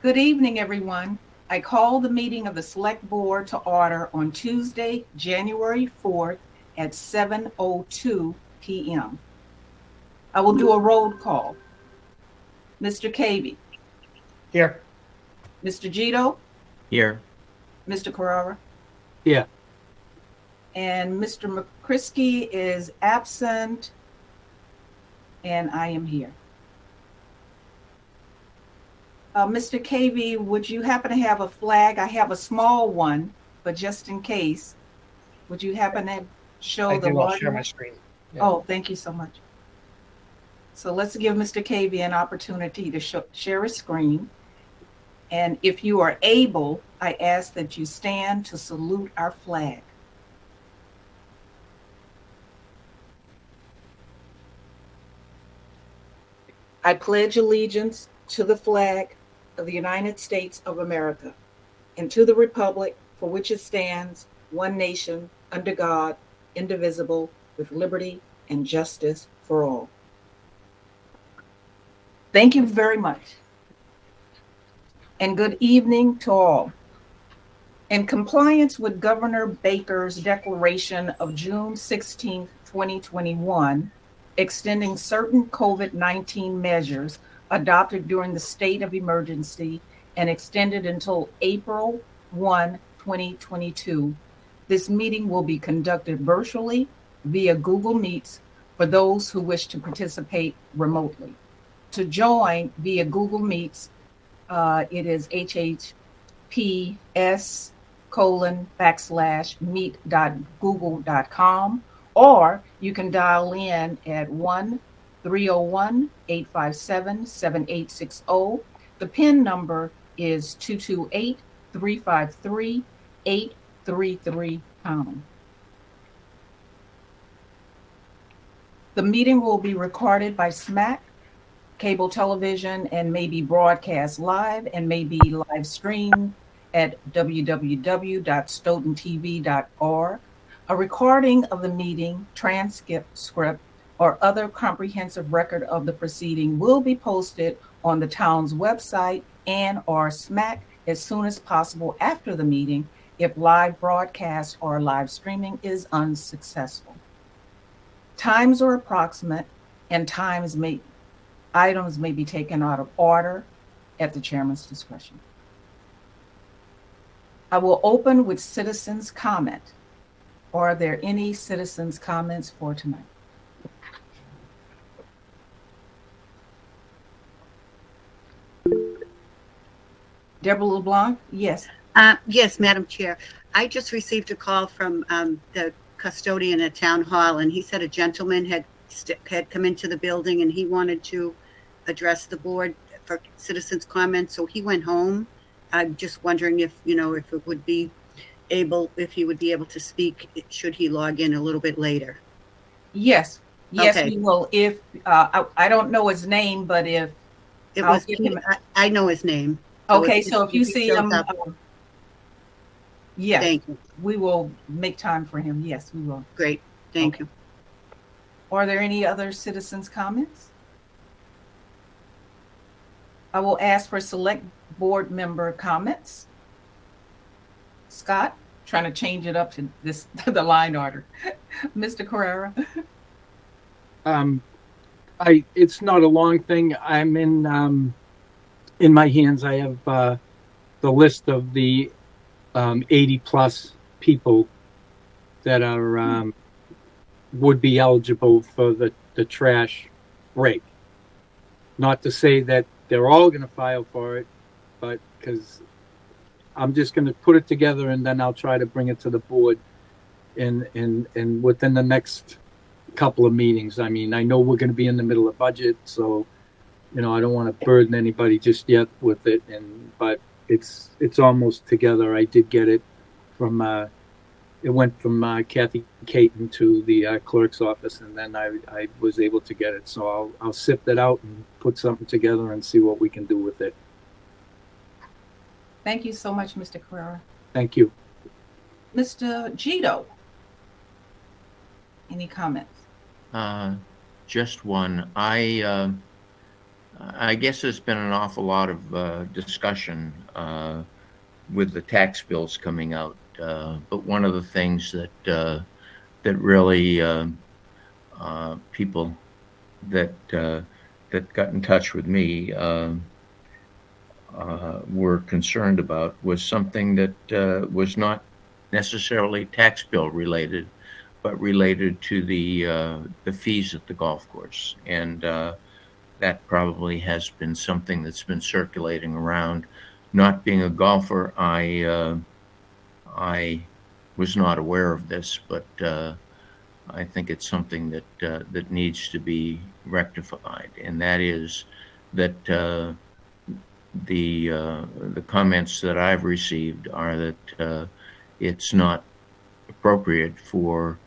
Good evening, everyone. I call the meeting of the Select Board to order on Tuesday, January 4th at 7:02 p.m. I will do a roll call. Mr. Cavey, Here. Mr. Gito, Here. Mr. Carrara, Yeah. and Mr. McCrisky is absent, and I am here. Mr. Cavey, would you happen to have a flag? I have a small one, but just in case, would you happen to show I the do. I'll large share my one? screen. Yeah. Oh, thank you so much. So let's give Mr. Cavey an opportunity to share his screen. And if you are able, I ask that you stand to salute our flag. I pledge allegiance to the flag of the United States of America and to the republic for which it stands, one nation, under God, indivisible, with liberty and justice for all. Thank you very much. And good evening to all. In compliance with Governor Baker's declaration of June 16, 2021, extending certain COVID-19 measures adopted during the state of emergency and extended until April 1, 2022, this meeting will be conducted virtually via Google Meets for those who wish to participate remotely. To join via Google Meets, it is https://meet.google.com, or you can dial in at 1-301-857-7860. The PIN number is 228-353-833#. The meeting will be recorded by SMAC cable television and may be broadcast live and may be live streamed at www.stoughtontv.org. A recording of the meeting, transcript, or other comprehensive record of the proceeding will be posted on the town's website and or SMAC as soon as possible after the meeting if live broadcast or live streaming is unsuccessful. Times are approximate and items may be taken out of order at the chairman's discretion. I will open with citizens' comment. Are there any citizens' comments for tonight? Deborah LeBlanc, yes. Yes, Madam Chair. I just received a call from the custodian at Town Hall, and he said a gentleman had come into the building and he wanted to address the board for citizens' comments. So he went home. I'm just wondering if he would be able to speak should he log in a little bit later. Yes, Okay. we will. If I don't know his name, but if It I'll was give him. I know his name. Okay, so if you he see shows him, up, yes, thank you. we will make time for him. Yes, we will. Great. Thank you. Are there any other citizens' comments? I will ask for select board member comments. Scott, trying to change it up to the line order. Mr. Carrera. It's not a long thing. I'm in my hands. I have the list of the 80 plus people that are would be eligible for the trash break. Not to say that they're all going to file for it, but because I'm just going to put it together and then I'll try to bring it to the board in within the next couple of meetings. I mean, I know we're going to be in the middle of budget, so I don't want to burden anybody just yet with it. But it's almost together. I did get it from it went from Kathy Caton to the clerk's office, and then I was able to get it. So I'll sift it out and put something together and see what we can do with it. Thank you so much, Mr. Carrera. Thank you. Mr. Gito, any comments? Just one. I I guess there's been an awful lot of discussion with the tax bills coming out, but one of the things that really people that got in touch with me were concerned about was something that was not necessarily tax bill related, but related to the fees at the golf course, and that probably has been something that's been circulating around. Not being a golfer, I was not aware of this, but I think it's something that needs to be rectified, and that is that the comments that I've received are that it's not appropriate for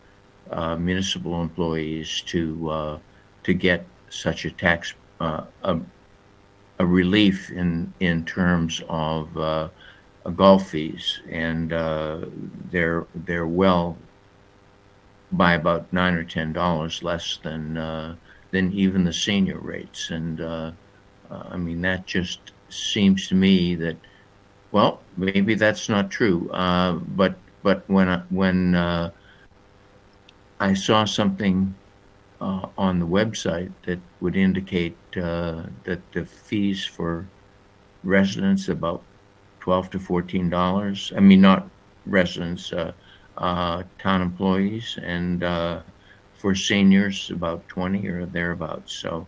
municipal employees to get such a tax a relief in terms of golf fees, and they're well by about $9 or $10 less than even the senior rates, and I mean that just seems to me that, well, maybe that's not true, but when I saw something on the website that would indicate that the fees for residents about $12 to $14. I mean, not residents, town employees, and for seniors about 20 or thereabouts. So,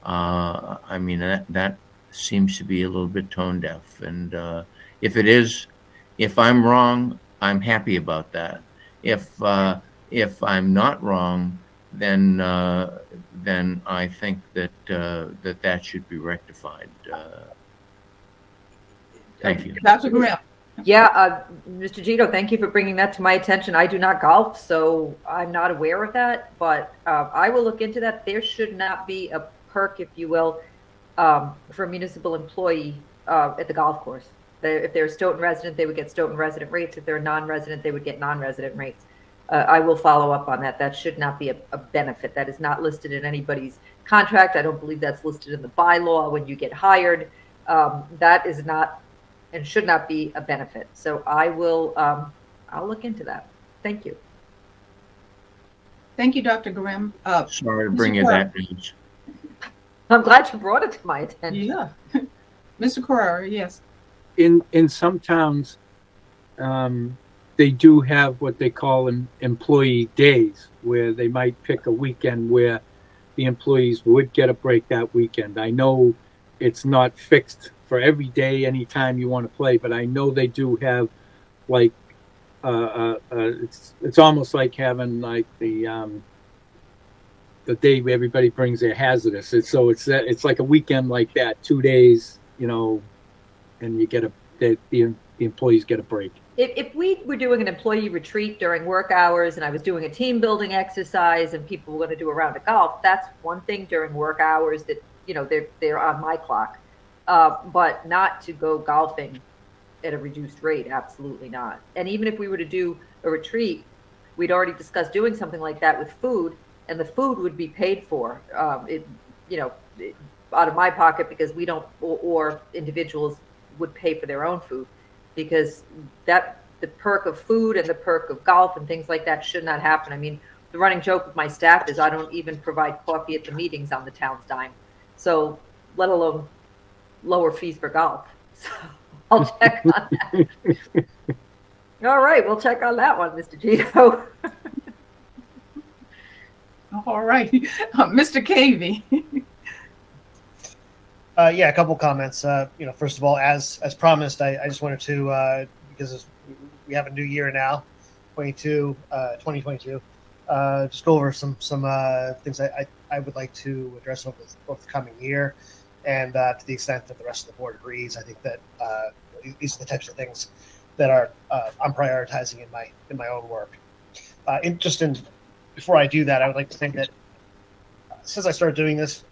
I mean, that seems to be a little bit tone deaf. And if it is, if I'm wrong, I'm happy about that. If I'm not wrong, then I think that that should be rectified. Thank you. Dr. Grimm. Yeah, Mr. Gito, thank you for bringing that to my attention. I do not golf, so I'm not aware of that, but I will look into that. There should not be a perk, if you will, for a municipal employee at the golf course. If they're a Stoughton resident, they would get Stoughton resident rates. If they're a non-resident, they would get non-resident rates. I will follow up on that. That should not be a benefit. That is not listed in anybody's contract. I don't believe that's listed in the bylaw when you get hired. That is not and should not be a benefit. So I will, I'll look into that. Thank you. Thank you, Dr. Grimm. Sorry to bring you that news. I'm glad you brought it to my attention. Yeah. Mr. Carrera, yes. In some towns, they do have what they call employee days, where they might pick a weekend where the employees would get a break that weekend. I know it's not fixed for every day, anytime you want to play, but I know they do have like it's almost like having like the day where everybody brings their hazardous. It's like a weekend like that, 2 days, you know, and you get the employees get a break. If we were doing an employee retreat during work hours and I was doing a team building exercise and people were going to do a round of golf, that's one thing during work hours that, you know, they're on my clock. But not to go golfing at a reduced rate. Absolutely not. And even if we were to do a retreat, we'd already discussed doing something like that with food, and the food would be paid for, out of my pocket, because we don't, or individuals would pay for their own food, because that the perk of food and the perk of golf and things like that should not happen. I mean, the running joke with my staff is I don't even provide coffee at the meetings on the town's dime. So let alone lower fees for golf. So I'll check on that. All right, we'll check on that one, Mr. Gito. All right. Mr. Cavey. Yeah, a couple comments. First of all, as promised, I just wanted to, because we have a new year now, 2022, just go over some things I would like to address over the coming year. And to the extent that the rest of the board agrees, I think that these are the types of things that are I'm prioritizing in my own work. Before I do that, I would like to think that since I started doing this,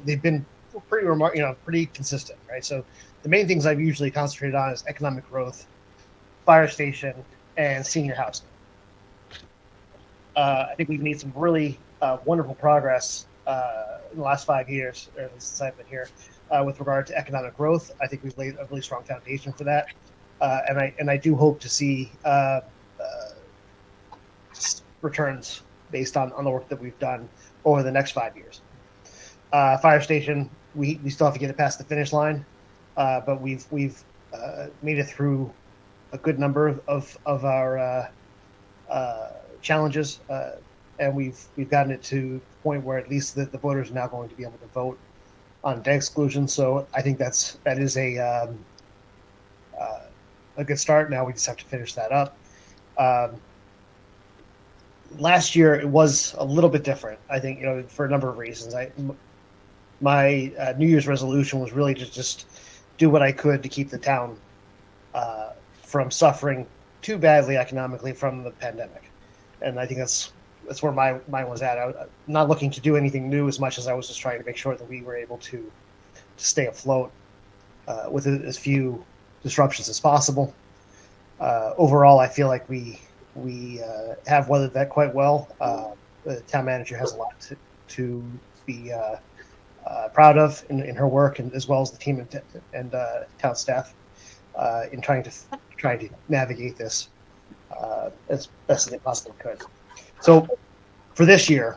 they've been pretty consistent, right? So the main things I've usually concentrated on is economic growth, fire station, and senior housing. I think we've made some really wonderful progress in the last 5 years, or at least since I've been here, with regard to economic growth. I think we've laid a really strong foundation for that, and I do hope to see returns based on the work that we've done over the next 5 years. Fire station, we still have to get it past the finish line, but we've made it through a good number of our challenges, and we've gotten it to the point where at least the voters are now going to be able to vote on debt exclusion. So I think that is a good start. Now we just have to finish that up. Last year it was a little bit different, I think, for a number of reasons. My New Year's resolution was really to just do what I could to keep the town from suffering too badly economically from the pandemic, and I think that's where my mind was at. I'm not looking to do anything new as much as I was just trying to make sure that we were able to stay afloat with as few disruptions as possible. Overall, I feel like we have weathered that quite well. The town manager has a lot to be proud of in her work, and as well as the team and town staff in trying to navigate this as best as they possibly could. So for this year,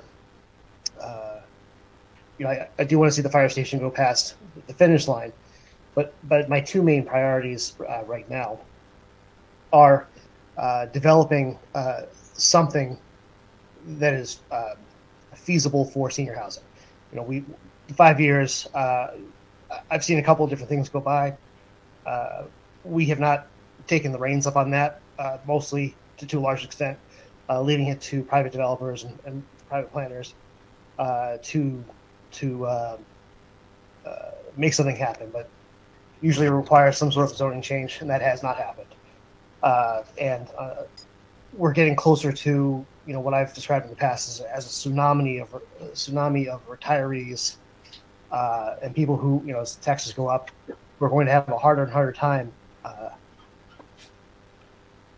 I do want to see the fire station go past the finish line, but my two main priorities right now are developing something that is feasible for senior housing. 5 years, I've seen a couple of different things go by. We have not taken the reins up on that, mostly to a large extent, leaving it to private developers and private planners to make something happen. But usually it requires some sort of zoning change, and that has not happened. And we're getting closer to what I've described in the past as a tsunami of retirees and people who, as taxes go up, we're going to have a harder and harder time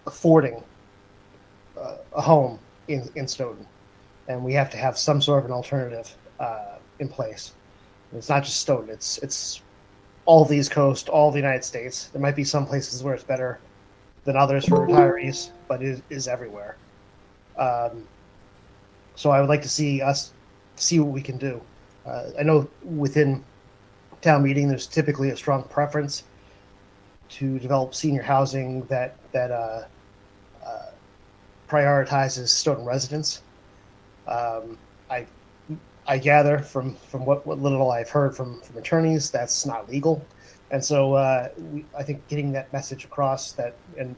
affording a home in Stoughton, and we have to have some sort of an alternative in place. And it's not just Stoughton; it's all the East Coast, all the United States. There might be some places where it's better than others for retirees, but it is everywhere. So I would like to see us see what we can do. I know within town meeting, there's typically a strong preference to develop senior housing that prioritizes Stoughton residents. I gather from what little I've heard from attorneys, that's not legal, and so I think getting that message across that and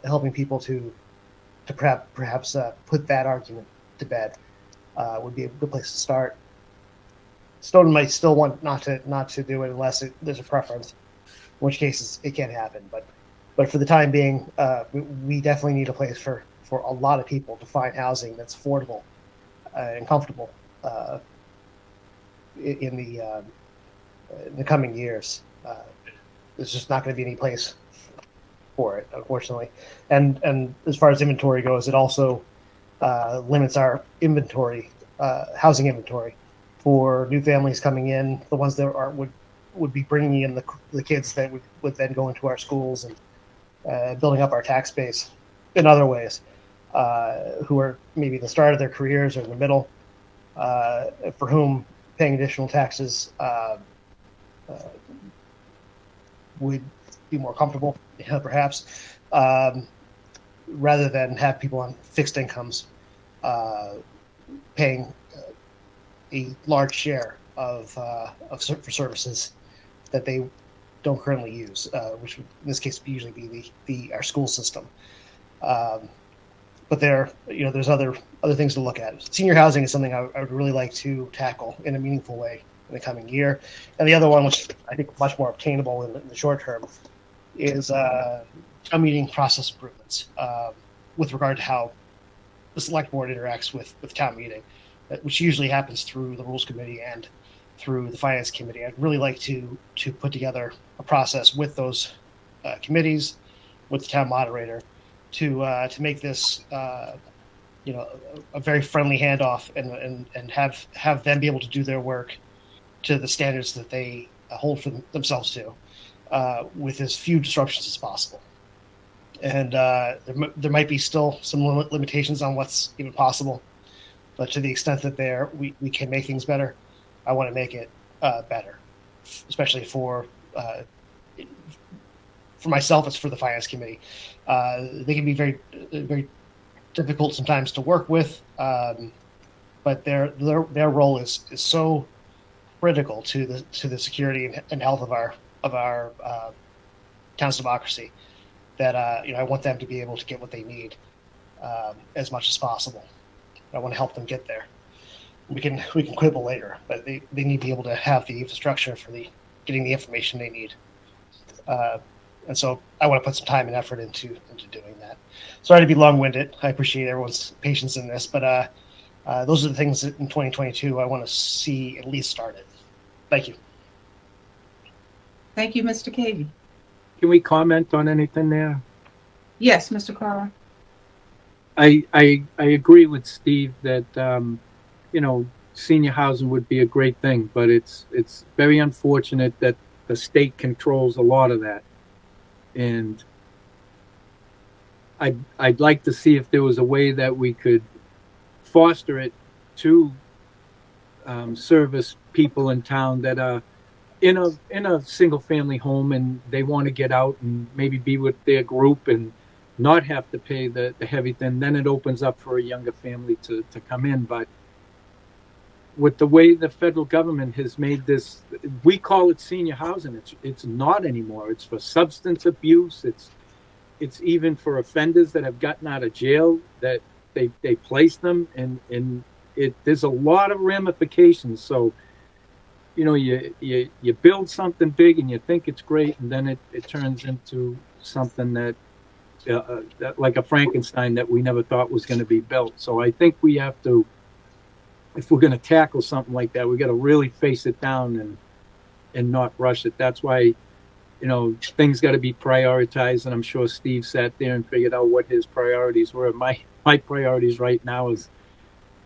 helping people to perhaps put that argument to bed would be a good place to start. Stoughton might still want not to do it unless there's a preference, in which case it can't happen. But for the time being, we definitely need a place for a lot of people to find housing that's affordable and comfortable in the coming years. There's just not going to be any place for it, unfortunately. And as far as inventory goes, it also limits our inventory, housing inventory, for new families coming in, the ones that would be bringing in the kids that would then go into our schools and building up our tax base in other ways, who are maybe the start of their careers or in the middle, for whom paying additional taxes would be more comfortable, perhaps, rather than have people on fixed incomes paying a large share for services that they don't currently use, which would, in this case, usually be our school system. But there's other things to look at. Senior housing is something I would really like to tackle in a meaningful way in the coming year. And the other one, which I think much more obtainable in the short term, is town meeting process improvements with regard to how the select board interacts with town meeting, which usually happens through the rules committee and through the finance committee. I'd really like to put together a process with those committees, with the town moderator, to make this a very friendly handoff and have them be able to do their work to the standards that they hold for themselves to, with as few disruptions as possible. And there might be still some limitations on what's even possible, but to the extent that we can make things better, I want to make it better, especially for myself as for the finance committee. They can be very, very difficult sometimes to work with, but their role is so critical to the security and health of our town's democracy that I want them to be able to get what they need as much as possible. I want to help them get there. We can quibble later, but they need to be able to have the infrastructure for getting the information they need. And so I want to put some time and effort into doing that. Sorry to be long-winded. I appreciate everyone's patience in this, but those are the things that in 2022 I want to see at least started. Thank you. Thank you, Mr. Cavey. Can we comment on anything there? Yes, Mr. Carter. I agree with Steve that senior housing would be a great thing, but it's very unfortunate that the state controls a lot of that, and I'd like to see if there was a way that we could foster it to service people in town that are in a single family home and they want to get out and maybe be with their group and not have to pay the heavy thing. Then it opens up for a younger family to come in. But with the way the federal government has made this, we call it senior housing. It's not anymore. It's for substance abuse. It's even for offenders that have gotten out of jail that they place them, and there's a lot of ramifications. So you build something big and you think it's great, and then it turns into something that like a Frankenstein that we never thought was going to be built. So I think we have to, if we're going to tackle something like that, we got to really face it down and not rush it. That's why, things got to be prioritized. And I'm sure Steve sat there and figured out what his priorities were. My priorities right now is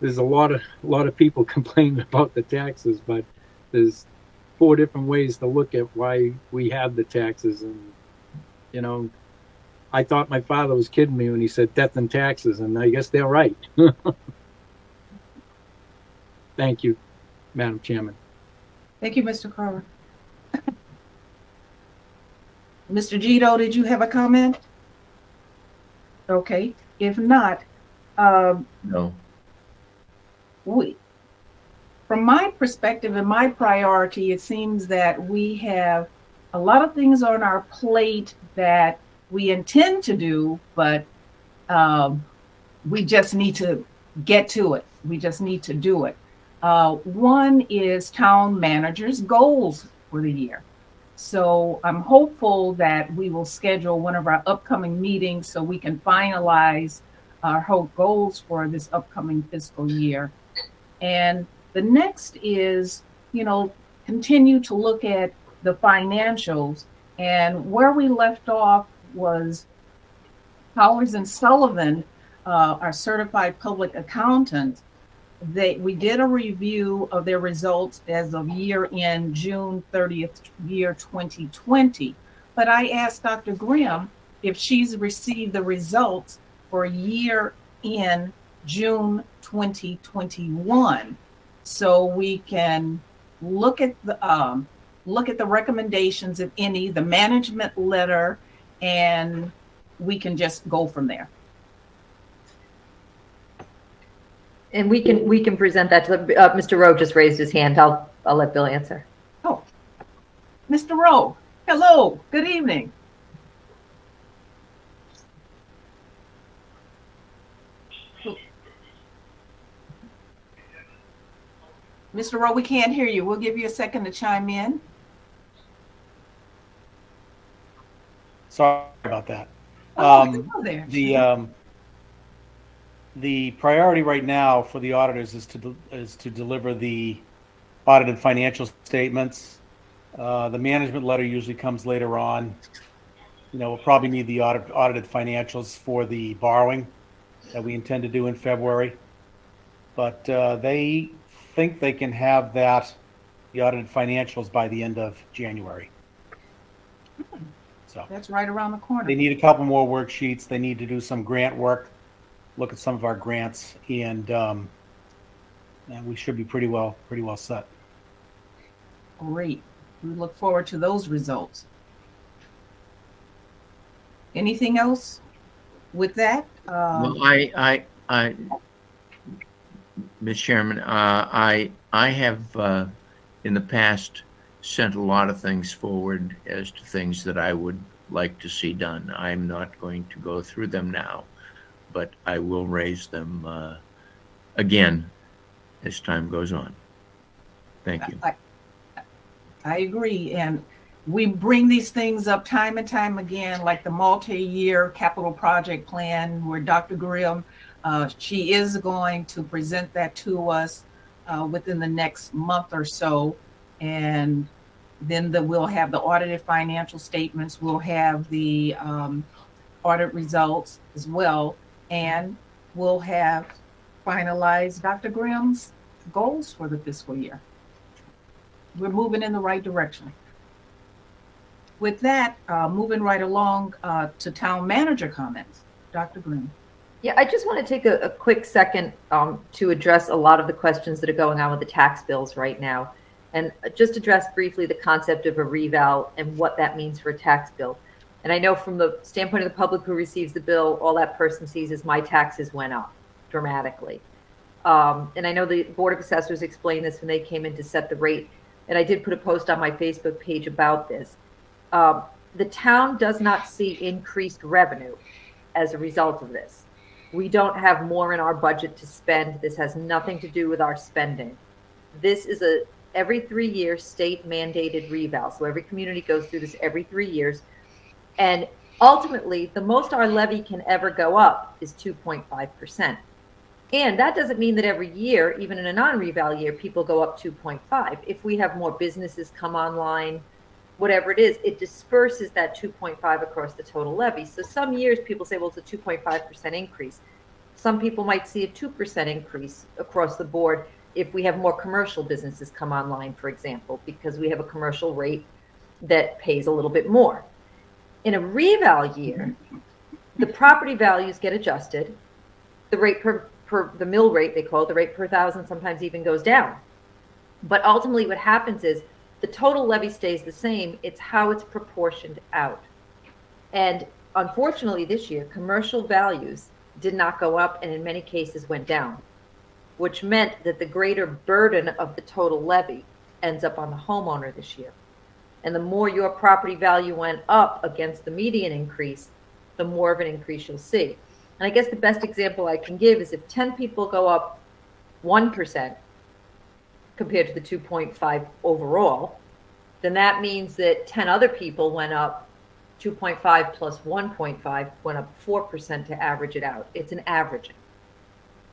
there's a lot of people complaining about the taxes, but there's 4 different ways to look at why we have the taxes. And, I thought my father was kidding me when he said death and taxes, and I guess they're right. Thank you, Madam Chairman. Thank you, Mr. Carter. Mr. Gito, did you have a comment? Okay. If not, No. From my perspective and my priority, it seems that we have a lot of things on our plate that we intend to do, but we just need to get to it. We just need to do it. One is town managers' goals for the year. So I'm hopeful that we will schedule one of our upcoming meetings so we can finalize our whole goals for this upcoming fiscal year. And the next is, continue to look at the financials, and where we left off was Powers and Sullivan, our certified public accountants. We did a review of their results as of year end June 30th, year 2020. But I asked Dr. Grimm if she's received the results for year end June 2021, so we can look at the recommendations, if any, the management letter, and we can just go from there. And we can present that to Mr. Rowe just raised his hand. I'll let Bill answer. Oh, Mr. Rowe, hello, good evening. Mr. Rowe, we can't hear you. We'll give you a second to chime in. Sorry about that. Hello there. The priority right now for the auditors is to deliver the audited financial statements. The management letter usually comes later on. We'll probably need the audited financials for the borrowing. that we intend to do in February. But they think they can have the audited financials by the end of January. So That's right around the corner. they need a couple more worksheets. They need to do some grant work, look at some of our grants, and we should be pretty well set. Great. We look forward to those results. Anything else with that? Well, Ms. Chairman, I have in the past sent a lot of things forward as to things that I would like to see done. I'm not going to go through them now, but I will raise them again as time goes on. Thank you. I agree. And we bring these things up time and time again, like the multi-year capital project plan where Dr. Grimm, she is going to present that to us within the next month or so. And then we'll have the audited financial statements. We'll have the audit results as well. And we'll have finalized Dr. Grimm's goals for the fiscal year. We're moving in the right direction. With that, moving right along to town manager comments. Dr. Grimm. Yeah, I just want to take a quick second to address a lot of the questions that are going on with the tax bills right now. And just address briefly the concept of a reval and what that means for a tax bill. And I know from the standpoint of the public who receives the bill, all that person sees is my taxes went up dramatically. And I know the Board of Assessors explained this when they came in to set the rate. And I did put a post on my Facebook page about this. The town does not see increased revenue as a result of this. We don't have more in our budget to spend. This has nothing to do with our spending. This is a every 3 year state mandated reval. So every community goes through this every 3 years. And ultimately, the most our levy can ever go up is 2.5%. And that doesn't mean that every year, even in a non-reval year, people go up 2.5. If we have more businesses come online, whatever it is, it disperses that 2.5 across the total levy. So some years people say, well, it's a 2.5% increase. Some people might see a 2% increase across the board if we have more commercial businesses come online, for example, because we have a commercial rate that pays a little bit more. In a reval year, the property values get adjusted. The rate per the mill rate, they call it, the rate per thousand sometimes even goes down. But ultimately what happens is the total levy stays the same. It's how it's proportioned out. And unfortunately this year, commercial values did not go up and in many cases went down, which meant that the greater burden of the total levy ends up on the homeowner this year. And the more your property value went up against the median increase, the more of an increase you'll see. And I guess the best example I can give is if 10 people go up 1% compared to the 2.5 overall, then that means that 10 other people went up 2.5 plus 1.5 went up 4% to average it out. It's an averaging.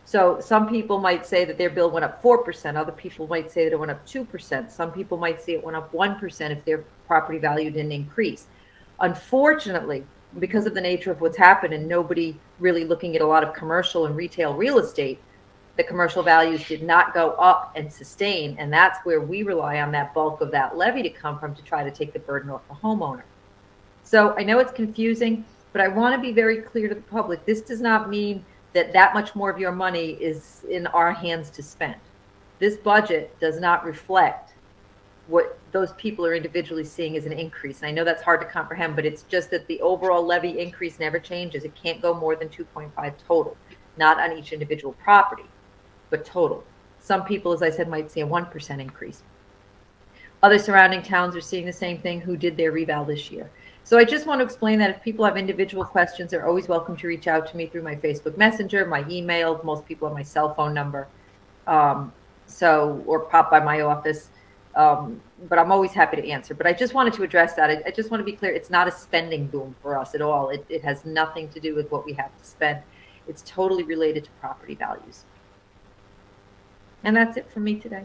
So some people might say that their bill went up 4%. Other people might say that it went up 2%. Some people might say it went up 1% if their property value didn't increase. Unfortunately, because of the nature of what's happened and nobody really looking at a lot of commercial and retail real estate, the commercial values did not go up and sustain. And that's where we rely on that bulk of that levy to come from to try to take the burden off the homeowner. So I know it's confusing, but I want to be very clear to the public. This does not mean that much more of your money is in our hands to spend. This budget does not reflect what those people are individually seeing as an increase. And I know that's hard to comprehend, but it's just that the overall levy increase never changes. It can't go more than 2.5 total, not on each individual property, but total. Some people, as I said, might see a 1% increase. Other surrounding towns are seeing the same thing who did their reval this year. So I just want to explain that if people have individual questions, they're always welcome to reach out to me through my Facebook Messenger, my email. Most people have my cell phone number, or pop by my office. But I'm always happy to answer. But I just wanted to address that. I just want to be clear. It's not a spending boom for us at all. It has nothing to do with what we have to spend. It's totally related to property values. And that's it for me today.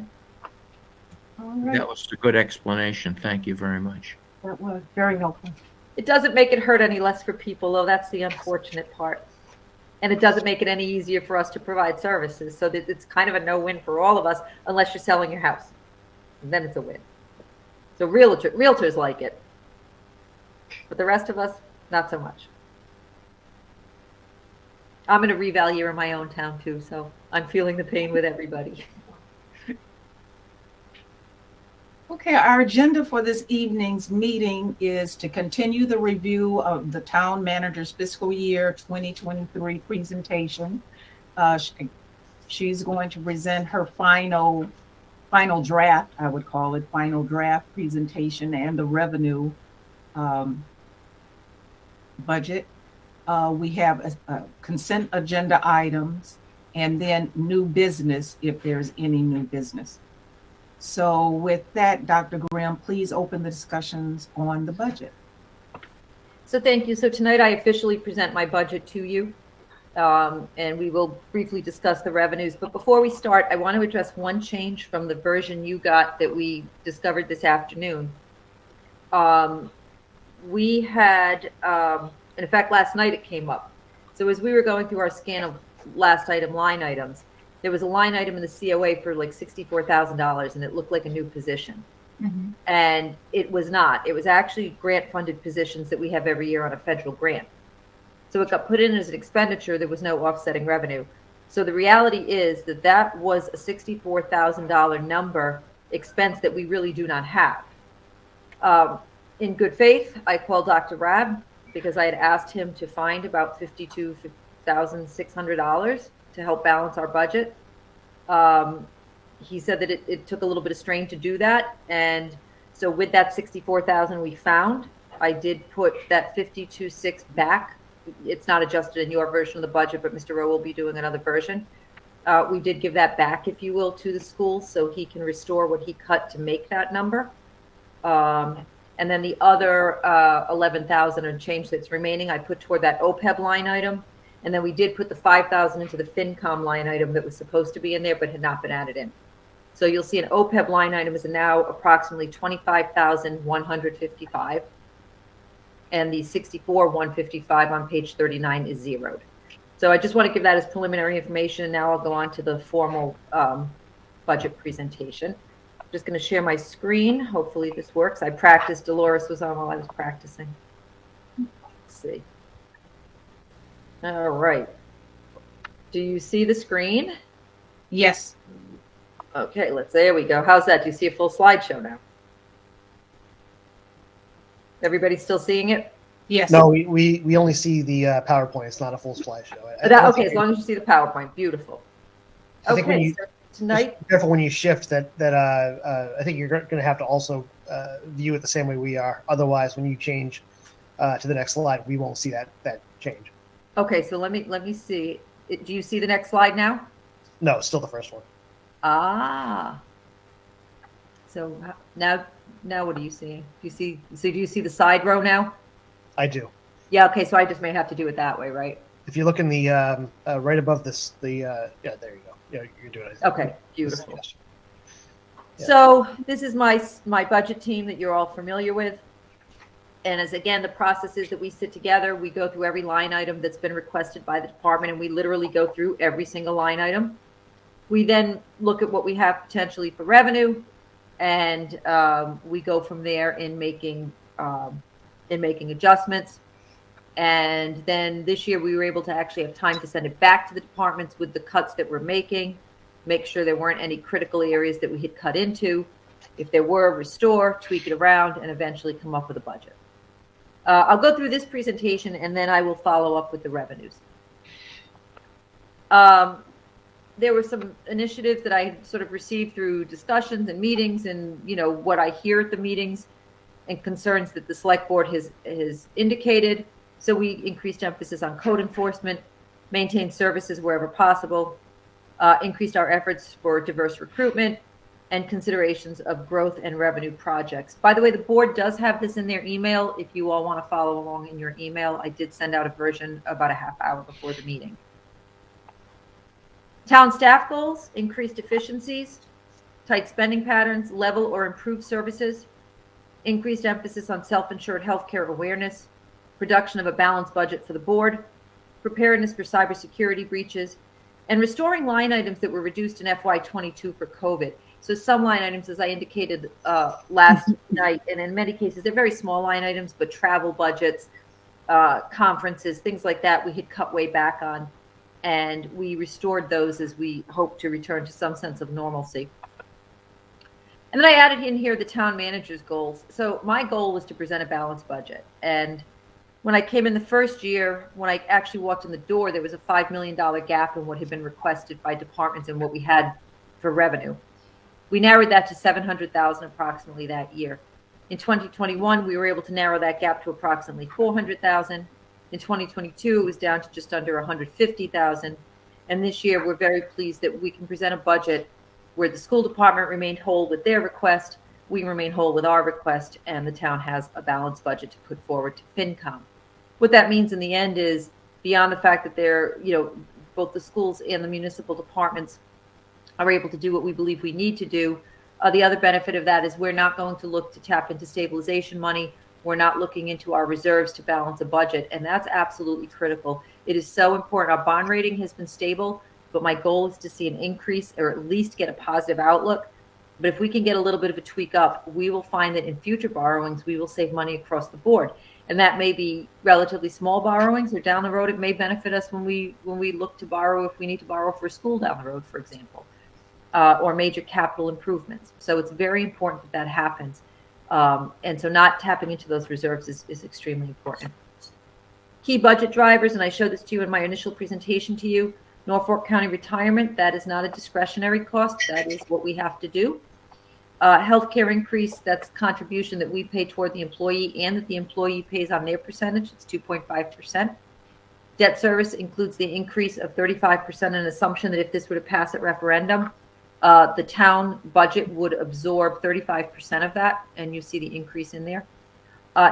All right. That was a good explanation. Thank you very much. That was very helpful. It doesn't make it hurt any less for people, though. That's the unfortunate part. And it doesn't make it any easier for us to provide services. So that it's kind of a no-win for all of us, unless you're selling your house. And then it's a win. So realtors like it. But the rest of us, not so much. I'm in a reval year in my own town too, so I'm feeling the pain with everybody. Okay, our agenda for this evening's meeting is to continue the review of the town manager's fiscal year 2023 presentation. She's going to present her final draft, I would call it, final draft presentation and the revenue budget. We have a consent agenda items and then new business if there's any new business. So with that, Dr. Grimm, please open the discussions on the budget. So thank you. So tonight I officially present my budget to you, and we will briefly discuss the revenues. But before we start, I want to address one change from the version you got that we discovered this afternoon. We had, and in fact, last night it came up. So as we were going through our scan of last item line items, there was a line item in the COA for like $64,000, and it looked like a new position. Mm-hmm. And it was not. It was actually grant-funded positions that we have every year on a federal grant. So it got put in as an expenditure. There was no offsetting revenue. So the reality is that that was a $64,000 number expense that we really do not have. In good faith, I called Dr. Rab because I had asked him to find about $52,600 to help balance our budget. He said that it took a little bit of strain to do that. And so with that 64,000 we found, I did put that 52.6 back. It's not adjusted in your version of the budget, but Mr. Rowe will be doing another version. We did give that back, if you will, to the school so he can restore what he cut to make that number. And then the other 11,000 and change that's remaining, I put toward that OPEB line item. And then we did put the 5,000 into the FinCom line item that was supposed to be in there, but had not been added in. So you'll see an OPEB line item is now approximately 25,155. And the 64,155 on page 39 is zeroed. So I just want to give that as preliminary information. And now I'll go on to the formal budget presentation. I'm just going to share my screen. Hopefully this works. I practiced. Dolores was on while I was practicing. Let's see. All right. Do you see the screen? Yes. Okay, there we go. How's that? Do you see a full slideshow now? Everybody still seeing it? Yes. No, we only see the PowerPoint. It's not a full slideshow. Okay, as long as you see the PowerPoint. Beautiful. Okay, so tonight. Be careful when you shift that I think you're going to have to also view it the same way we are. Otherwise, when you change to the next slide, we won't see that change. Okay, so let me see. Do you see the next slide now? No, it's still the first one. Ah. So now what do you see? Do you see the side row now? I do. Yeah. Okay. So I just may have to do it that way, right? If you look in the right above this, yeah, there you go. Yeah, you're doing it. Okay. Beautiful. Yes. Yeah. So this is my budget team that you're all familiar with. And as again, the process is that we sit together, we go through every line item that's been requested by the department, and we literally go through every single line item. We then look at what we have potentially for revenue, and we go from there in making adjustments. And then this year we were able to actually have time to send it back to the departments with the cuts that we're making, make sure there weren't any critical areas that we had cut into. If there were, restore, tweak it around, and eventually come up with a budget. I'll go through this presentation and then I will follow up with the revenues. There were some initiatives that I sort of received through discussions and meetings and, what I hear at the meetings and concerns that the select board has indicated. So we increased emphasis on code enforcement, maintained services wherever possible, increased our efforts for diverse recruitment, and considerations of growth and revenue projects. By the way, the board does have this in their email. If you all want to follow along in your email, I did send out a version about a half hour before the meeting. Town staff goals, increased efficiencies, tight spending patterns, level or improved services, increased emphasis on self-insured healthcare awareness, production of a balanced budget for the board, preparedness for cybersecurity breaches, and restoring line items that were reduced in FY22 for COVID. So some line items, as I indicated last night, and in many cases, they're very small line items, but travel budgets, conferences, things like that, we had cut way back on, and we restored those as we hope to return to some sense of normalcy. And then I added in here the town manager's goals. So my goal was to present a balanced budget. And when I came in the first year, when I actually walked in the door, there was a $5 million gap in what had been requested by departments and what we had for revenue. We narrowed that to $700,000 approximately that year. In 2021, we were able to narrow that gap to approximately $400,000. In 2022, it was down to just under $150,000. And this year, we're very pleased that we can present a budget where the school department remained whole with their request, we remain whole with our request, and the town has a balanced budget to put forward to FinCom. What that means in the end is, beyond the fact that they're, both the schools and the municipal departments are able to do what we believe we need to do, the other benefit of that is we're not going to look to tap into stabilization money. We're not looking into our reserves to balance a budget, and that's absolutely critical. It is so important. Our bond rating has been stable, but my goal is to see an increase or at least get a positive outlook. But if we can get a little bit of a tweak up, we will find that in future borrowings, we will save money across the board. And that may be relatively small borrowings, or down the road, it may benefit us when we look to borrow, if we need to borrow for a school down the road, for example, or major capital improvements. So it's very important that that happens. And so not tapping into those reserves is extremely important. Key budget drivers, and I showed this to you in my initial presentation to you. Norfolk County retirement, that is not a discretionary cost. That is what we have to do. Healthcare increase, that's contribution that we pay toward the employee and that the employee pays on their percentage. It's 2.5%. Debt service includes the increase of 35%, an assumption that if this were to pass at referendum, the town budget would absorb 35% of that, and you see the increase in there.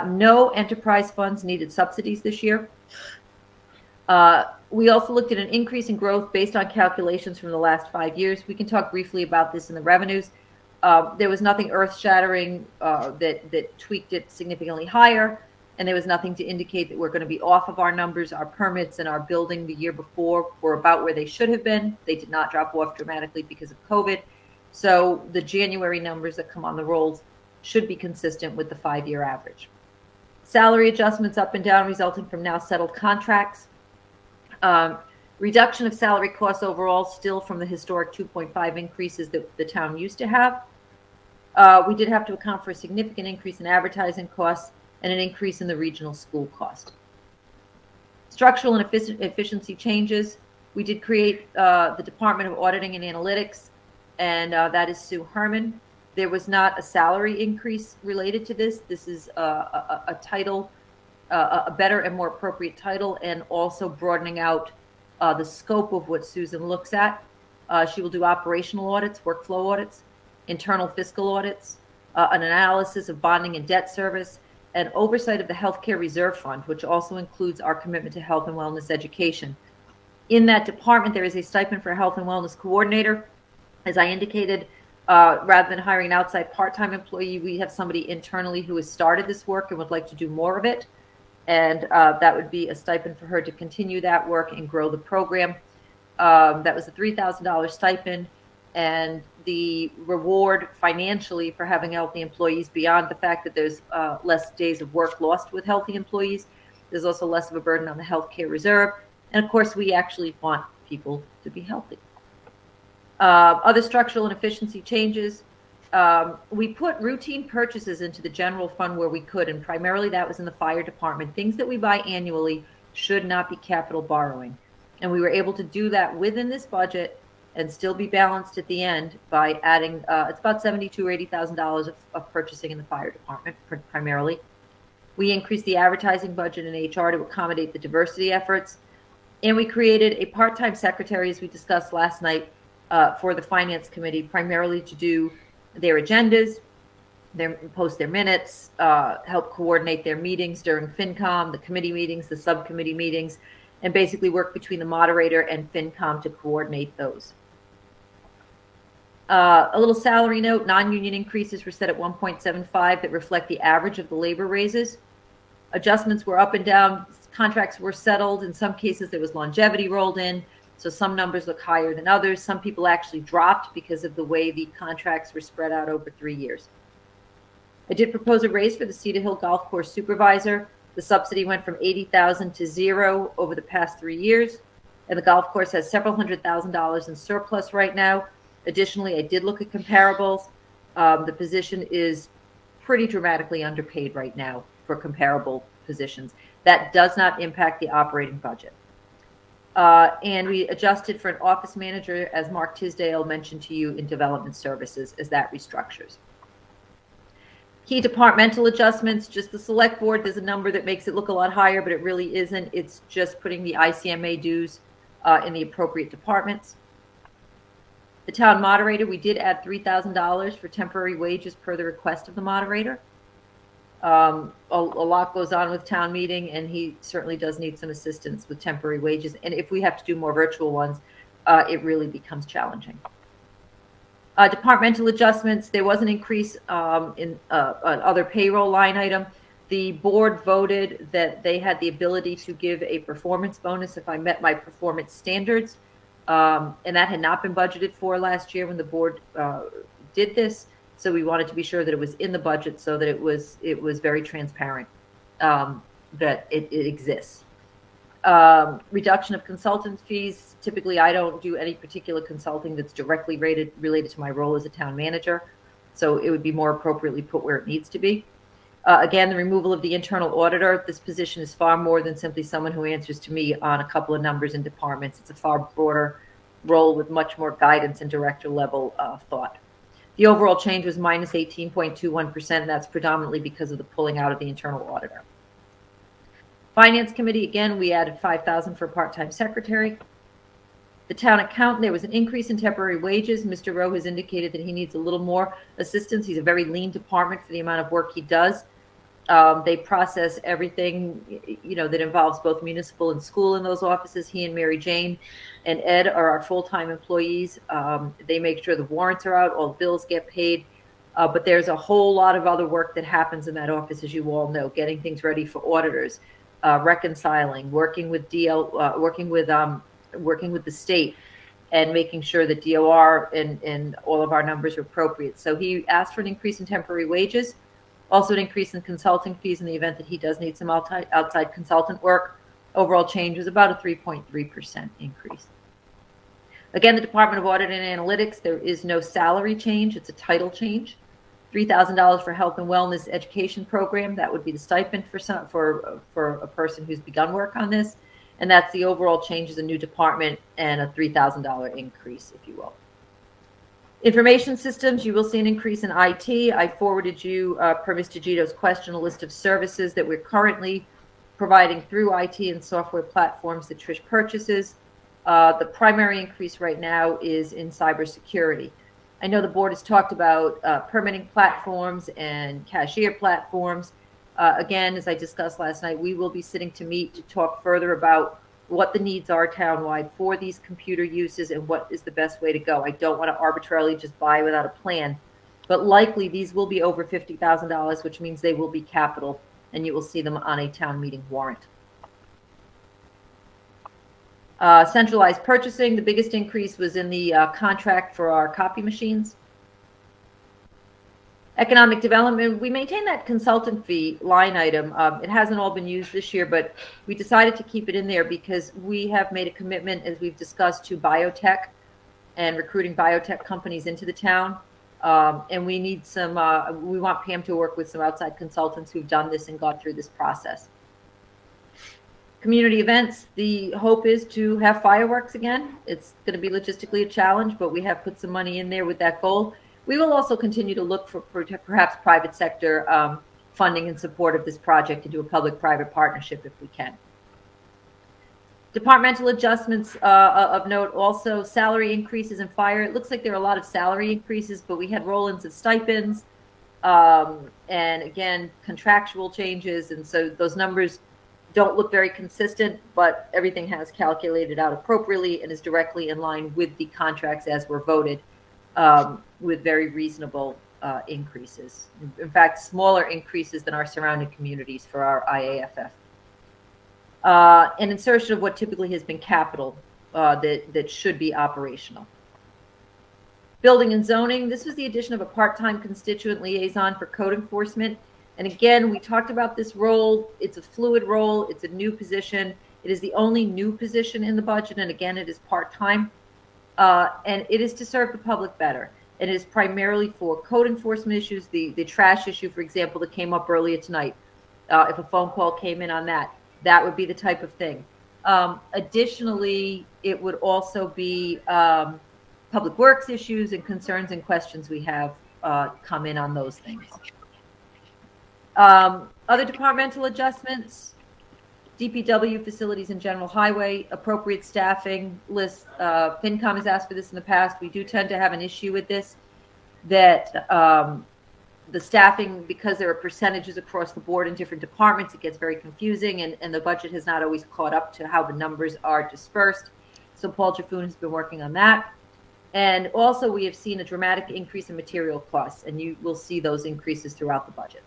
No enterprise funds needed subsidies this year. We also looked at an increase in growth based on calculations from the last 5 years. We can talk briefly about this in the revenues. There was nothing earth-shattering that tweaked it significantly higher, and there was nothing to indicate that we're going to be off of our numbers. Our permits and our building the year before were about where they should have been. They did not drop off dramatically because of COVID. So the January numbers that come on the rolls should be consistent with the 5-year average. Salary adjustments up and down resulting from now settled contracts. Reduction of salary costs overall, still from the historic 2.5 increases that the town used to have. We did have to account for a significant increase in advertising costs and an increase in the regional school cost. Structural and efficiency changes. We did create the Department of Auditing and Analytics, and that is Sue Herman. There was not a salary increase related to this. This is a title, a better and more appropriate title, and also broadening out the scope of what Susan looks at. She will do operational audits, workflow audits, internal fiscal audits, an analysis of bonding and debt service, and oversight of the Healthcare Reserve Fund, which also includes our commitment to health and wellness education. In that department, there is a stipend for a health and wellness coordinator. As I indicated, rather than hiring an outside part-time employee, we have somebody internally who has started this work and would like to do more of it. And that would be a stipend for her to continue that work and grow the program. That was a $3,000 stipend, and the reward financially for having healthy employees, beyond the fact that there's less days of work lost with healthy employees, there's also less of a burden on the healthcare reserve. And of course, we actually want people to be healthy. Other structural and efficiency changes. We put routine purchases into the general fund where we could, and primarily that was in the fire department. Things that we buy annually should not be capital borrowing. And we were able to do that within this budget and still be balanced at the end by adding, it's about $72,000 or $80,000 of purchasing in the fire department primarily. We increased the advertising budget in HR to accommodate the diversity efforts. And we created a part-time secretary, as we discussed last night, for the finance committee, primarily to do their agendas, post their minutes, help coordinate their meetings during FinCom, the committee meetings, the subcommittee meetings, and basically work between the moderator and FinCom to coordinate those. A little salary note, non-union increases were set at 1.75 that reflect the average of the labor raises. Adjustments were up and down contracts were settled. In some cases, there was longevity rolled in. So some numbers look higher than others. Some people actually dropped because of the way the contracts were spread out over 3 years. I did propose a raise for the Cedar Hill Golf Course supervisor. The subsidy went from $80,000 to $0 over the past 3 years. And the golf course has several $100,000 in surplus right now. Additionally, I did look at comparables. The position is pretty dramatically underpaid right now for comparable positions. That does not impact the operating budget. And we adjusted for an office manager, as Mark Tisdale mentioned to you, in development services as that restructures. Key departmental adjustments, just the select board, there's a number that makes it look a lot higher, but it really isn't. It's just putting the ICMA dues in the appropriate departments. The town moderator, we did add $3,000 for temporary wages per the request of the moderator. A lot goes on with town meeting, and he certainly does need some assistance with temporary wages. And if we have to do more virtual ones, it really becomes challenging. Departmental adjustments, there was an increase in another payroll line item. The board voted that they had the ability to give a performance bonus if I met my performance standards. And that had not been budgeted for last year when the board did this. So we wanted to be sure that it was in the budget so that it was very transparent that it exists. Reduction of consultant fees. Typically, I don't do any particular consulting that's directly related to my role as a town manager. So it would be more appropriately put where it needs to be. Again, the removal of the internal auditor. This position is far more than simply someone who answers to me on a couple of numbers in departments. It's a far broader role with much more guidance and director level thought. The overall change was minus 18.21%. And that's predominantly because of the pulling out of the internal auditor. Finance committee, again, we added $5,000 for a part-time secretary. The town accountant, there was an increase in temporary wages. Mr. Rowe has indicated that he needs a little more assistance. He's a very lean department for the amount of work he does. They process everything, that involves both municipal and school in those offices. He and Mary Jane and Ed are our full-time employees. They make sure the warrants are out, all the bills get paid. But there's a whole lot of other work that happens in that office, as you all know, getting things ready for auditors, reconciling, working with working with the state, and making sure that DOR and all of our numbers are appropriate. So he asked for an increase in temporary wages, also an increase in consulting fees in the event that he does need some outside consultant work. Overall change was about a 3.3% increase. Again, the Department of Audit and Analytics, there is no salary change. It's a title change. $3,000 for health and wellness education program. That would be the stipend for a person who's begun work on this. And that's the overall change as a new department and a $3,000 increase, if you will. Information systems, you will see an increase in IT. I forwarded you, per Mr. Gito's question, a list of services that we're currently providing through IT and software platforms that Trish purchases. The primary increase right now is in cybersecurity. I know the board has talked about permitting platforms and cashier platforms. Again, as I discussed last night, we will be sitting to meet to talk further about what the needs are townwide for these computer uses and what is the best way to go. I don't want to arbitrarily just buy without a plan, but likely these will be over $50,000, which means they will be capital, and you will see them on a town meeting warrant. Centralized purchasing, the biggest increase was in the contract for our copy machines. Economic development, we maintain that consultant fee line item. It hasn't all been used this year, but we decided to keep it in there because we have made a commitment, as we've discussed, to biotech and recruiting biotech companies into the town. And we need some, we want Pam to work with some outside consultants who've done this and got through this process. Community events, the hope is to have fireworks again. It's going to be logistically a challenge, but we have put some money in there with that goal. We will also continue to look for perhaps private sector funding in support of this project and do a public-private partnership if we can. Departmental adjustments of note also, salary increases in fire. It looks like there are a lot of salary increases, but we had roll-ins of stipends and, again, contractual changes. And so those numbers don't look very consistent, but everything has calculated out appropriately and is directly in line with the contracts as were voted. With very reasonable increases. In fact, smaller increases than our surrounding communities for our IAFF. an insertion of what typically has been capital that should be operational. Building and zoning, this was the addition of a part-time constituent liaison for code enforcement. And again, we talked about this role. It's a fluid role. It's a new position. It is the only new position in the budget. And again, it is part-time. And it is to serve the public better. And it is primarily for code enforcement issues, the trash issue, for example, that came up earlier tonight. If a phone call came in on that, that would be the type of thing. Additionally, it would also be public works issues and concerns and questions we have come in on those things. Other departmental adjustments, DPW facilities and general highway, appropriate staffing lists. FinCom has asked for this in the past. We do tend to have an issue with this, that the staffing, because there are percentages across the board in different departments, it gets very confusing, and the budget has not always caught up to how the numbers are dispersed. So Paul Jaffoon has been working on that. And also we have seen a dramatic increase in material costs, and you will see those increases throughout the budget.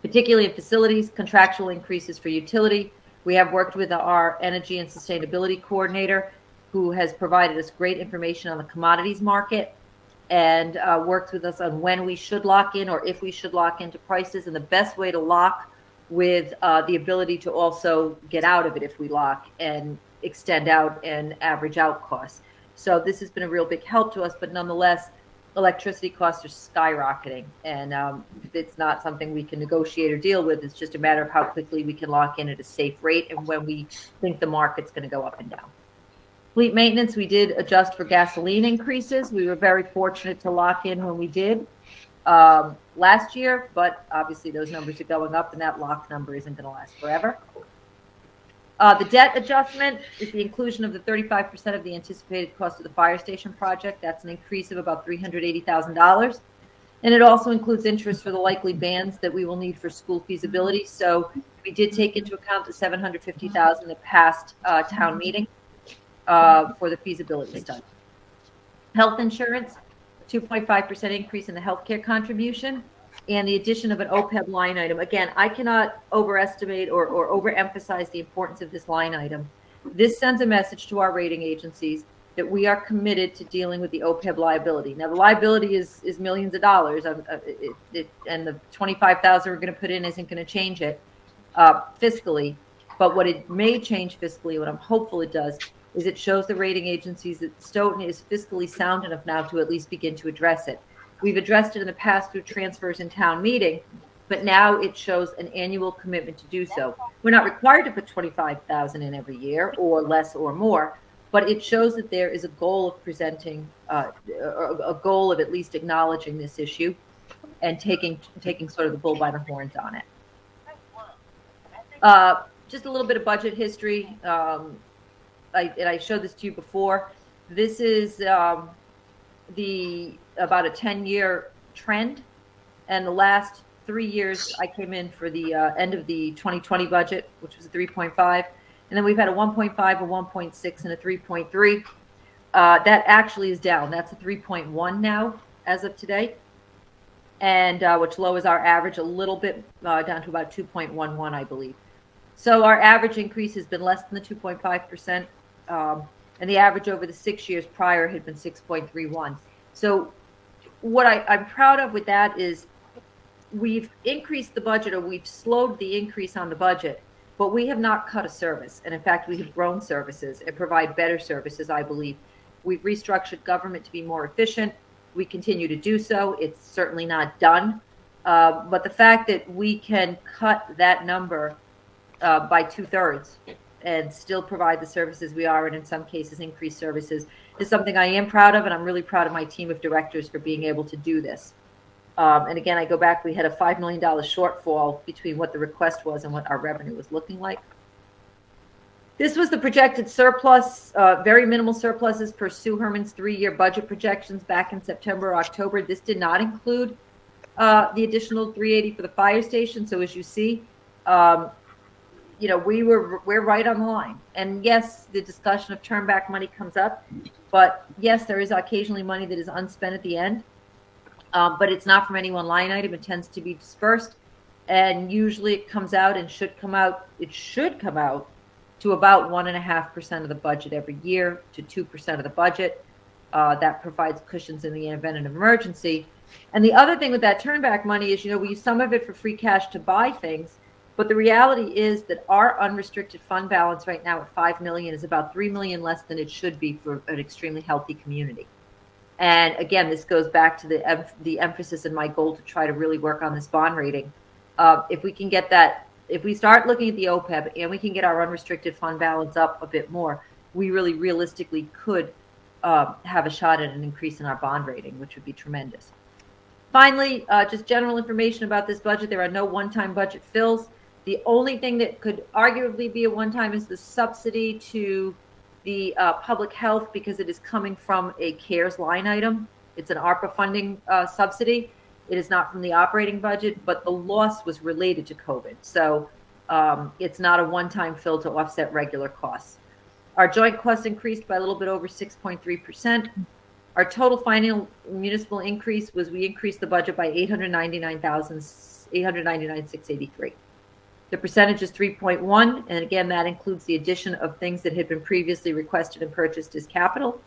Particularly in facilities, contractual increases for utility. We have worked with our energy and sustainability coordinator, who has provided us great information on the commodities market, and worked with us on when we should lock in or if we should lock into prices, and the best way to lock, with the ability to also get out of it if we lock, and extend out and average out costs. So this has been a real big help to us, but nonetheless, electricity costs are skyrocketing, and it's not something we can negotiate or deal with. It's just a matter of how quickly we can lock in at a safe rate and when we think the market's going to go up and down. Fleet maintenance, we did adjust for gasoline increases. We were very fortunate to lock in when we did last year, but obviously those numbers are going up, and that lock number isn't going to last forever. The debt adjustment is the inclusion of the 35% of the anticipated cost of the fire station project. That's an increase of about $380,000. And it also includes interest for the likely bans that we will need for school feasibility. So we did take into account the $750,000 that passed town meeting for the feasibility study. Health insurance, 2.5% increase in the healthcare contribution, and the addition of an OPEB line item. Again, I cannot overestimate or overemphasize the importance of this line item. This sends a message to our rating agencies that we are committed to dealing with the OPEB liability. Now, the liability is millions of dollars, and the $25,000 we're going to put in isn't going to change it fiscally. But what it may change fiscally, what I'm hopeful it does, is it shows the rating agencies that Stoughton is fiscally sound enough now to at least begin to address it. We've addressed it in the past through transfers in town meeting, but now it shows an annual commitment to do so. We're not required to put $25,000 in every year, or less or more, but it shows that there is a goal of presenting, a goal of at least acknowledging this issue and taking sort of the bull by the horns on it. Just a little bit of budget history. I showed this to you before. This is about a 10-year trend, and the last 3 years I came in for the end of the 2020 budget, which was a 3.5, and then we've had a 1.5, a 1.6, and a 3.3. That actually is down. That's a 3.1 now as of today, and which lowers our average a little bit down to about 2.11, I believe. So our average increase has been less than the 2.5%, and the average over the 6 years prior had been 6.31. So what I'm proud of with that is we've increased the budget, or we've slowed the increase on the budget, but we have not cut a service. And in fact, we have grown services and provide better services, I believe. We've restructured government to be more efficient. We continue to do so. It's certainly not done. But the fact that we can cut that number by 2/3 and still provide the services we are, and in some cases increase services, is something I am proud of, and I'm really proud of my team of directors for being able to do this. And again, I go back, we had a $5 million shortfall between what the request was and what our revenue was looking like. This was the projected surplus, very minimal surpluses per Sue Herman's 3-year budget projections back in September, October. This did not include the additional $380 for the fire station. So as you see, we're right on the line. And yes, the discussion of turn back money comes up, but yes, there is occasionally money that is unspent at the end, but it's not from any one line item. It tends to be dispersed. and usually it comes out and should come out to about 1.5% of the budget every year to 2% of the budget. That provides cushions in the event of an emergency. And the other thing with that turnback money is, we use some of it for free cash to buy things, but the reality is that our unrestricted fund balance right now at $5 million is about $3 million less than it should be for an extremely healthy community. And again, this goes back to the emphasis in my goal to try to really work on this bond rating. If we can get that, if we start looking at the OPEB and we can get our unrestricted fund balance up a bit more, we really realistically could have a shot at an increase in our bond rating, which would be tremendous. Finally, just general information about this budget. There are no one-time budget fills. The only thing that could arguably be a one-time is the subsidy to the public health, because it is coming from a CARES line item. It's an ARPA funding subsidy. It is not from the operating budget, but the loss was related to COVID. So it's not a one-time fill to offset regular costs. Our joint costs increased by a little bit over 6.3%. Our total final municipal increase was, we increased the budget by $899,683. The percentage is 3.1, and again, that includes the addition of things that had been previously requested and purchased as capital.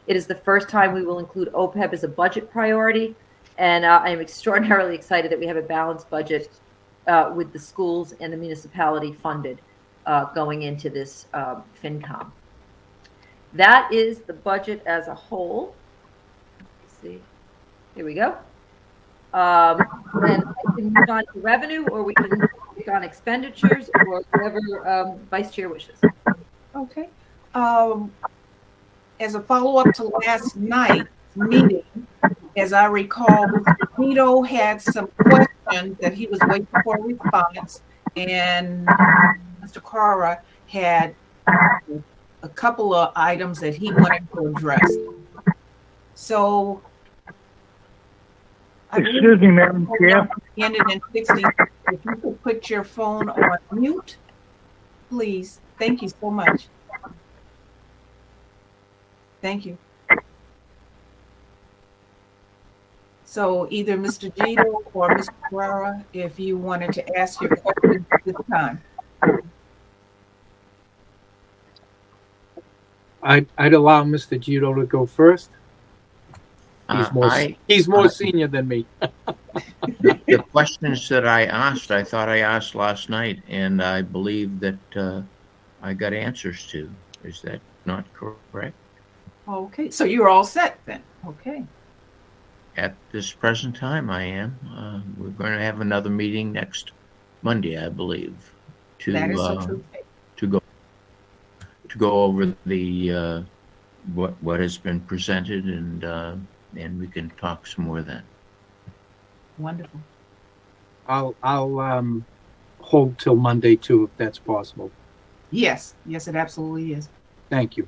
It is the first time we will include OPEB as a budget priority, and I am extraordinarily excited that we have a balanced budget with the schools and the municipality funded going into this FinCom. That is the budget as a whole. Let's see. Here we go. And I can move on to revenue, or we can click on expenditures, or whatever Vice Chair wishes. Okay. As a follow-up to last night's meeting, as I recall, Vito had some questions that he was waiting for a response, and Mr. Cara had a couple of items that he wanted to address. So, excuse me, Madam Chair. Ended in 60. If you could put your phone on mute, please. Thank you so much. Thank you. So either Mr. Gito or Mr. Guerra, if you wanted to ask your question at this time. I'd allow Mr. Gito to go first. He's more senior than me. The questions that I asked, I thought I asked last night, and I believe that I got answers to. Is that not correct? Okay, so you're all set then. Okay. At this present time, I am. We're going to have another meeting next Monday, I believe, That is so true. to go over the what has been presented, and we can talk some more then. Wonderful. I'll hold till Monday too, if that's possible. Yes, it absolutely is. Thank you.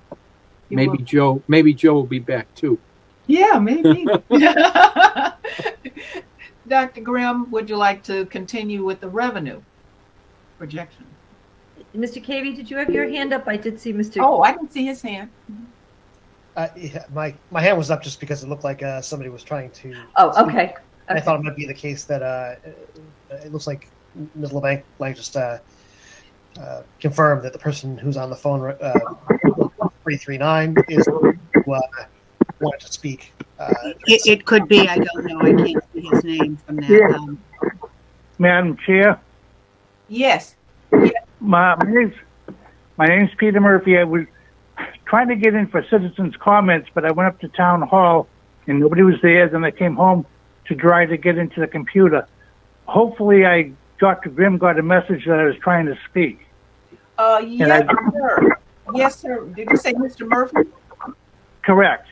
You're Maybe Joe will be back too. Yeah, maybe. Dr. Grimm, would you like to continue with the revenue projection? Mr. Cavey, did you have your hand up? I did see Mr. Oh, I didn't see his hand. Yeah, my hand was up just because it looked like somebody was trying to. Oh, okay. I thought it might be the case that it looks like Ms. LeBlanc just confirmed that the person who's on the phone 339 is wanted to speak. It could be. I don't know. I can't see his name from that. Yeah. Madam Chair. Yes. My name's Peter Murphy. I was trying to get in for citizens' comments, but I went up to town hall and nobody was there. Then I came home to try to get into the computer. Hopefully, Dr. Grimm got a message that I was trying to speak. Yes, sir. Yes, sir. Did you say Mr. Murphy? Correct.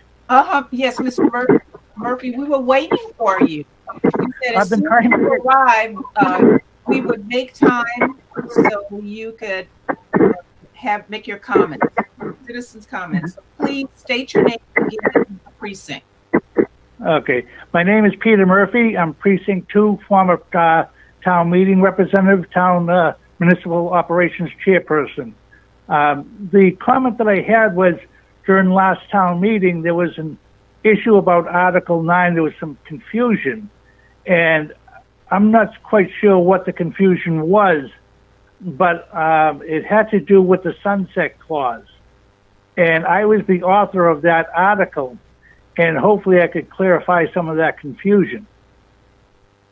Yes, Mr. Murphy, we were waiting for you. You said as soon as you arrived, we would make time so you could make your comments, citizens' comments. So please state your name again and precinct. Okay. My name is Peter Murphy. I'm Precinct 2, former town meeting representative, town municipal operations chairperson. The comment that I had was during last town meeting, there was an issue about Article 9. There was some confusion. And I'm not quite sure what the confusion was, but it had to do with the sunset clause. And I was the author of that article, and hopefully I could clarify some of that confusion.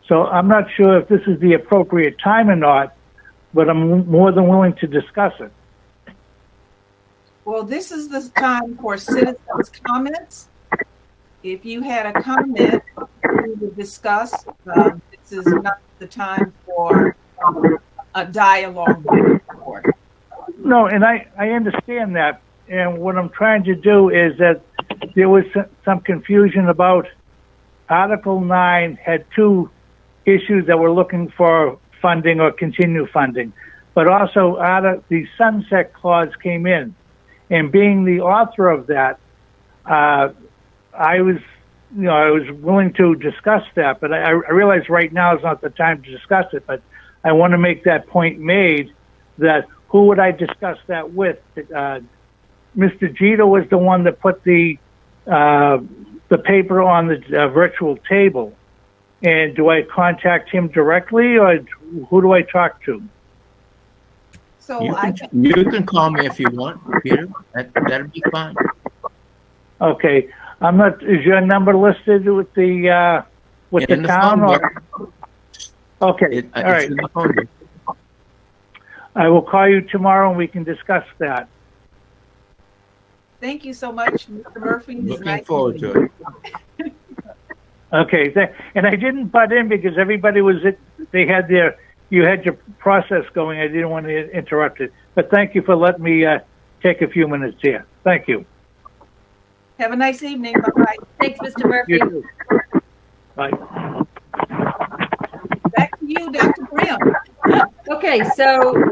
So I'm not sure if this is the appropriate time or not, but I'm more than willing to discuss it. Well, this is the time for citizens' comments. If you had a comment we would discuss, this is not the time for a dialogue. No, and I understand that. And what I'm trying to do is that there was some confusion about Article 9 had two issues that were looking for funding or continue funding, but also the sunset clause came in. And being the author of that, I was willing to discuss that, but I realize right now is not the time to discuss it, but I want to make that point made that who would I discuss that with? Mr. Gito was the one that put the paper on the virtual table. And do I contact him directly, or who do I talk to? So you can call me if you want, Peter. That'll be fine. Okay. I'm not. Is your number listed with the town? Or? Okay. All right. In the phone book. I will call you tomorrow and we can discuss that. Thank you so much, Mr. Murphy. Looking forward to it. Okay, and I didn't butt in because everybody you had your process going. I didn't want to interrupt it. But thank you for letting me take a few minutes here. Thank you. Have a nice evening. Bye-bye. Thanks, Mr. Murphy. You too. Bye. Back to you, Dr. Graham. Okay, so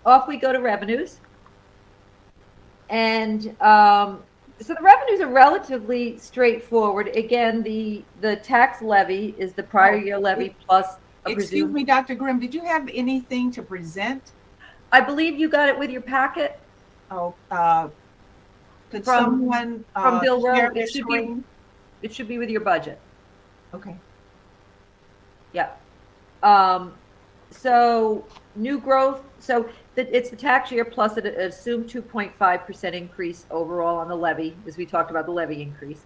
off we go to revenues. And so the revenues are relatively straightforward. Again, the tax levy is the prior year levy plus a Excuse me, Dr. Grimm, did you have anything to present? I believe you got it with your packet. Oh, could From- someone from Bill Rowe, share their it should screen? It should be with your budget. Okay. Yeah. So new growth. So it's the tax year plus an assumed 2.5% increase overall on the levy, as we talked about the levy increase.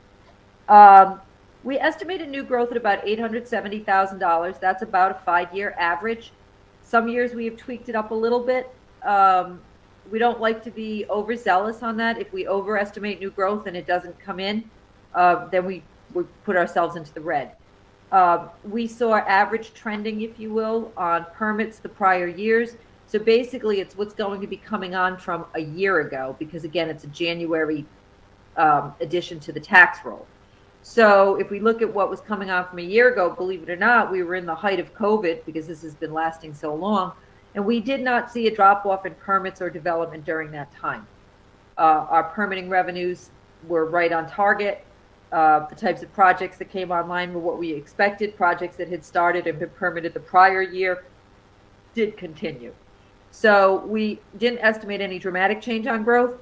We estimated new growth at about $870,000. That's about a 5-year average. Some years we have tweaked it up a little bit. We don't like to be overzealous on that. If we overestimate new growth and it doesn't come in, then we put ourselves into the red. We saw average trending, if you will, on permits the prior years. So basically, it's what's going to be coming on from a year ago, because again, it's a January addition to the tax roll. So if we look at what was coming on from a year ago, believe it or not, we were in the height of COVID because this has been lasting so long. And we did not see a drop off in permits or development during that time. Our permitting revenues were right on target. The types of projects that came online were what we expected. Projects that had started and been permitted the prior year did continue. So we didn't estimate any dramatic change on growth.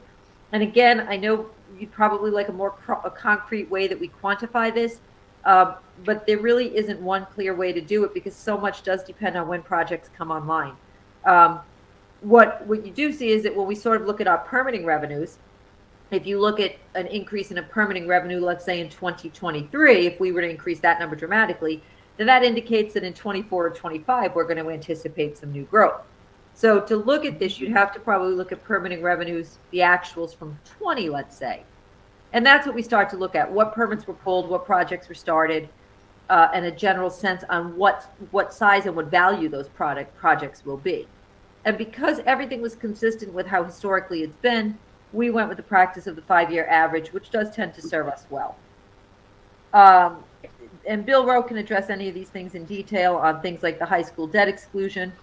And again, I know you'd probably like a concrete way that we quantify this, but there really isn't one clear way to do it because so much does depend on when projects come online. What you do see is that when we sort of look at our permitting revenues, if you look at an increase in a permitting revenue, let's say in 2023, if we were to increase that number dramatically, then that indicates that in 24 or 25, we're going to anticipate some new growth. So to look at this, you'd have to probably look at permitting revenues, the actuals from 20, let's say. And that's what we start to look at. What permits were pulled, what projects were started, and a general sense on what size and what value those projects will be. And because everything was consistent with how historically it's been, we went with the practice of the 5-year average, which does tend to serve us well. And Bill Rowe can address any of these things in detail on things like the high school debt exclusion,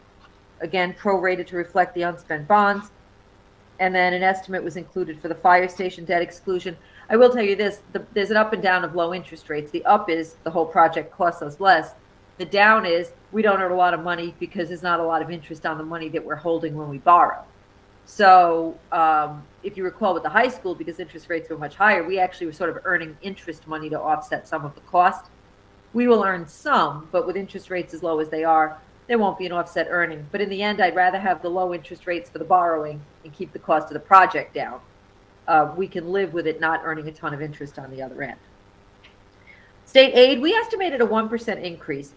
again, prorated to reflect the unspent bonds. And then an estimate was included for the fire station debt exclusion. I will tell you this, there's an up and down of low interest rates. The up is the whole project costs us less. The down is we don't earn a lot of money because there's not a lot of interest on the money that we're holding when we borrow. So if you recall with the high school, because interest rates were much higher, we actually were sort of earning interest money to offset some of the cost. we will earn some, but with interest rates as low as they are, there won't be an offset earning. But in the end, I'd rather have the low interest rates for the borrowing and keep the cost of the project down. We can live with it not earning a ton of interest on the other end. State aid, we estimated a 1% increase.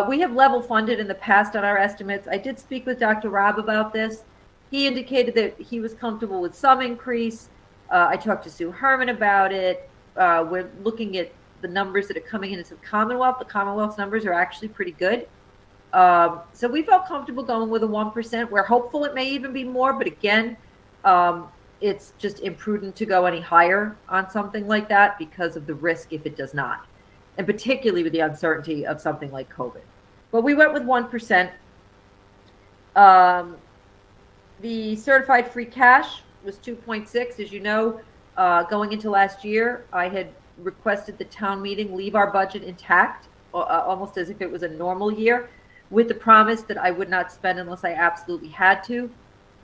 We have level funded in the past on our estimates. I did speak with Dr. Rob about this. He indicated that he was comfortable with some increase. I talked to Sue Herman about it. We're looking at the numbers that are coming in as a Commonwealth. The Commonwealth's numbers are actually pretty good. So we felt comfortable going with a 1%. We're hopeful it may even be more, but again, it's just imprudent to go any higher on something like that because of the risk if it does not, and particularly with the uncertainty of something like COVID. But we went with 1%. The certified free cash was 2.6. As you know, going into last year, I had requested the town meeting leave our budget intact, almost as if it was a normal year, with the promise that I would not spend unless I absolutely had to.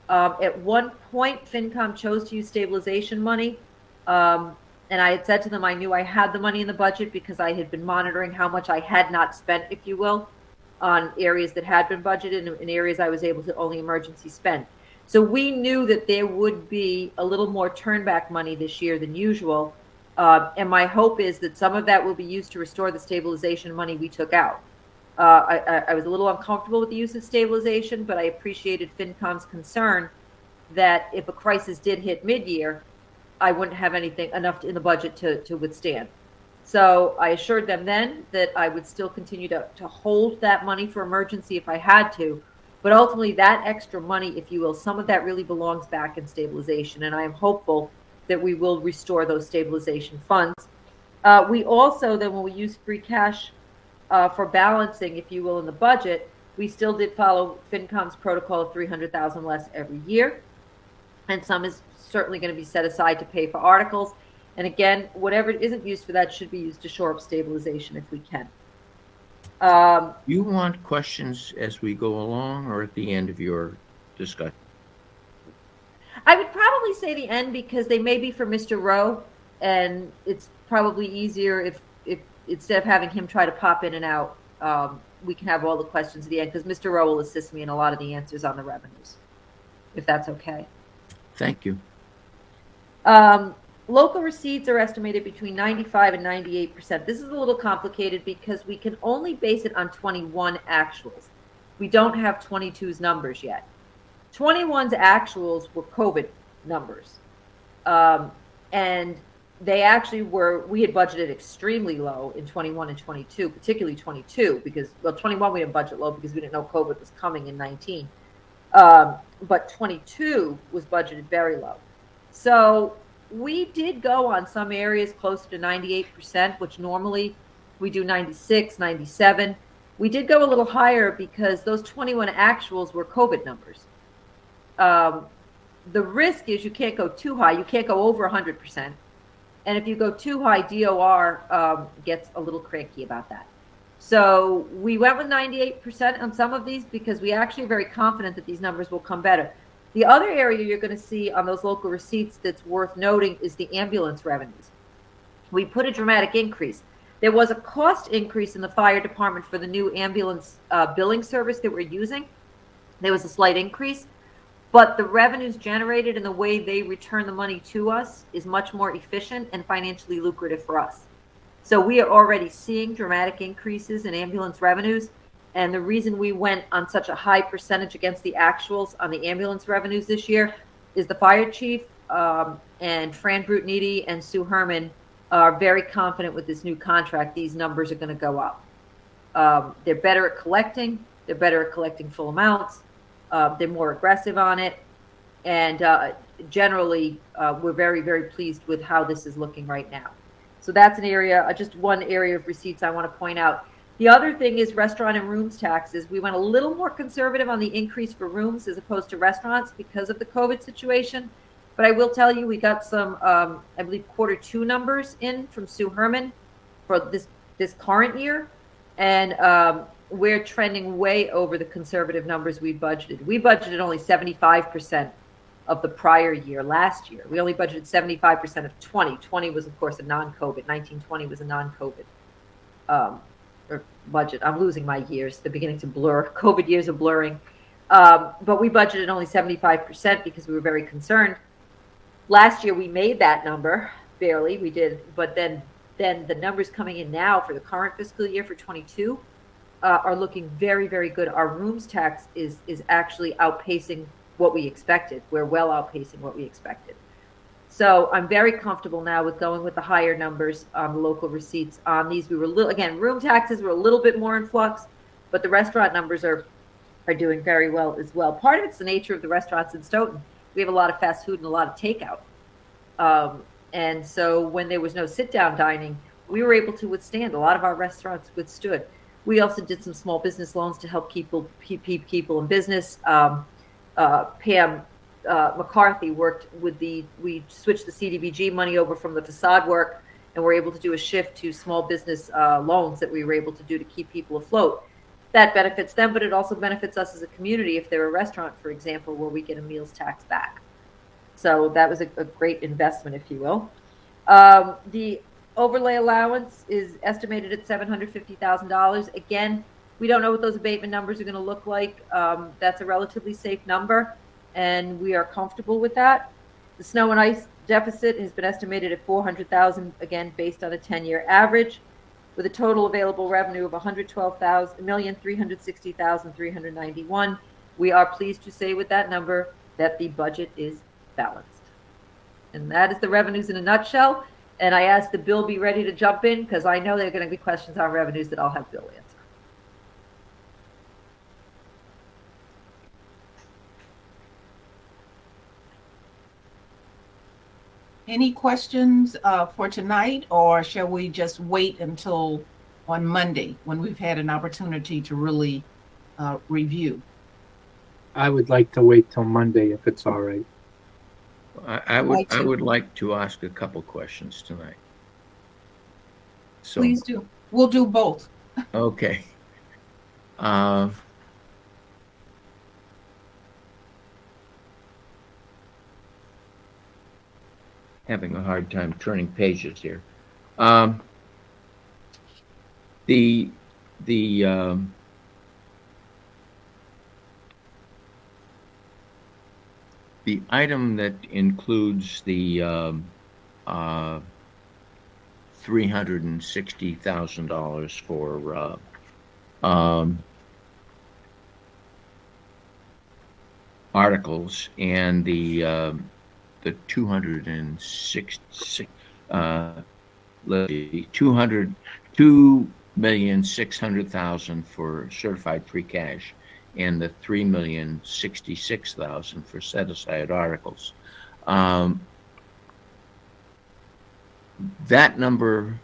At one point, FinCom chose to use stabilization money. And I had said to them I knew I had the money in the budget because I had been monitoring how much I had not spent, if you will, on areas that had been budgeted and in areas I was able to only emergency spend. So we knew that there would be a little more turnback money this year than usual. And my hope is that some of that will be used to restore the stabilization money we took out. I was a little uncomfortable with the use of stabilization, but I appreciated FinCom's concern that if a crisis did hit mid-year, I wouldn't have anything enough in the budget to withstand. So I assured them then that I would still continue to hold that money for emergency if I had to. But ultimately, that extra money, if you will, some of that really belongs back in stabilization. And I am hopeful that we will restore those stabilization funds. We also, then when we use free cash for balancing, if you will, in the budget, we still did follow FinCom's protocol of $300,000 less every year. And some is certainly going to be set aside to pay for articles. And again, whatever isn't used for that should be used to shore up stabilization if we can. You want questions as we go along or at the end of your discussion? I would probably say the end because they may be for Mr. Rowe, and it's probably easier if instead of having him try to pop in and out, we can have all the questions at the end because Mr. Rowe will assist me in a lot of the answers on the revenues, if that's okay. Thank you. Local receipts are estimated between 95 and 98%. This is a little complicated because we can only base it on 21 actuals. We don't have 22's numbers yet. 21's actuals were COVID numbers. And they actually were, we had budgeted extremely low in 21 and 22, particularly 22, because, well, 21 we didn't budget low because we didn't know COVID was coming in 19. But 22 was budgeted very low. So we did go on some areas closer to 98%, which normally we do 96, 97. We did go a little higher because those 21 actuals were COVID numbers. The risk is you can't go too high. You can't go over 100%. And if you go too high, DOR gets a little cranky about that. So we went with 98% on some of these because we actually are very confident that these numbers will come better. The other area you're going to see on those local receipts that's worth noting is the ambulance revenues. We put a dramatic increase. There was a cost increase in the fire department for the new ambulance billing service that we're using. There was a slight increase, but the revenues generated and the way they return the money to us is much more efficient and financially lucrative for us. So we are already seeing dramatic increases in ambulance revenues. And the reason we went on such a high percentage against the actuals on the ambulance revenues this year is the fire chief and Fran Brutniti and Sue Herman are very confident with this new contract. These numbers are going to go up. They're better at collecting. They're better at collecting full amounts. They're more aggressive on it. And generally, we're very, very pleased with how this is looking right now. So that's an area, just one area of receipts I want to point out. The other thing is restaurant and rooms taxes. We went a little more conservative on the increase for rooms as opposed to restaurants because of the COVID situation. But I will tell you, we got some, I believe, Q2 numbers in from Sue Herman for this current year. And we're trending way over the conservative numbers we budgeted. We budgeted only 75% of the prior year last year. We only budgeted 75% of 20. 20 was, of course, a non-COVID. 1920 was a non-COVID. or budget. I'm losing my years. They're beginning to blur. COVID years are blurring. But we budgeted only 75% because we were very concerned. Last year we made that number, barely, we did, but then the numbers coming in now for the current fiscal year for 22 are looking very, very good. Our rooms tax is actually outpacing what we expected. We're well outpacing what we expected. So I'm very comfortable now with going with the higher numbers on the local receipts on these. We were again, room taxes were a little bit more in flux, but the restaurant numbers are doing very well as well. Part of it's the nature of the restaurants in Stoughton. We have a lot of fast food and a lot of takeout. And so when there was no sit-down dining, we were able to withstand. A lot of our restaurants withstood. We also did some small business loans to help keep people in business. Pam McCarthy worked with we switched the CDBG money over from the facade work, and we're able to do a shift to small business loans that we were able to do to keep people afloat. That benefits them, but it also benefits us as a community if they're a restaurant, for example, where we get a meals tax back. So that was a great investment, if you will. The overlay allowance is estimated at $750,000. Again, we don't know what those abatement numbers are going to look like. That's a relatively safe number, and we are comfortable with that. The snow and ice deficit has been estimated at $400,000, again, based on a 10-year average, with a total available revenue of $112,360,391. We are pleased to say with that number that the budget is balanced. And that is the revenues in a nutshell. And I asked the Bill be ready to jump in because I know there are going to be questions on revenues that I'll have Bill answer. Any questions for tonight, or shall we just wait until on Monday when we've had an opportunity to really review? I would like to wait till Monday if it's all right. I would like to ask a couple questions tonight. So, please do. We'll do both. Okay. Having a hard time turning pages here. The item that includes the $360,000 for articles and the 2,600,000 for certified free cash, and the $3,066,000 for set aside articles. That number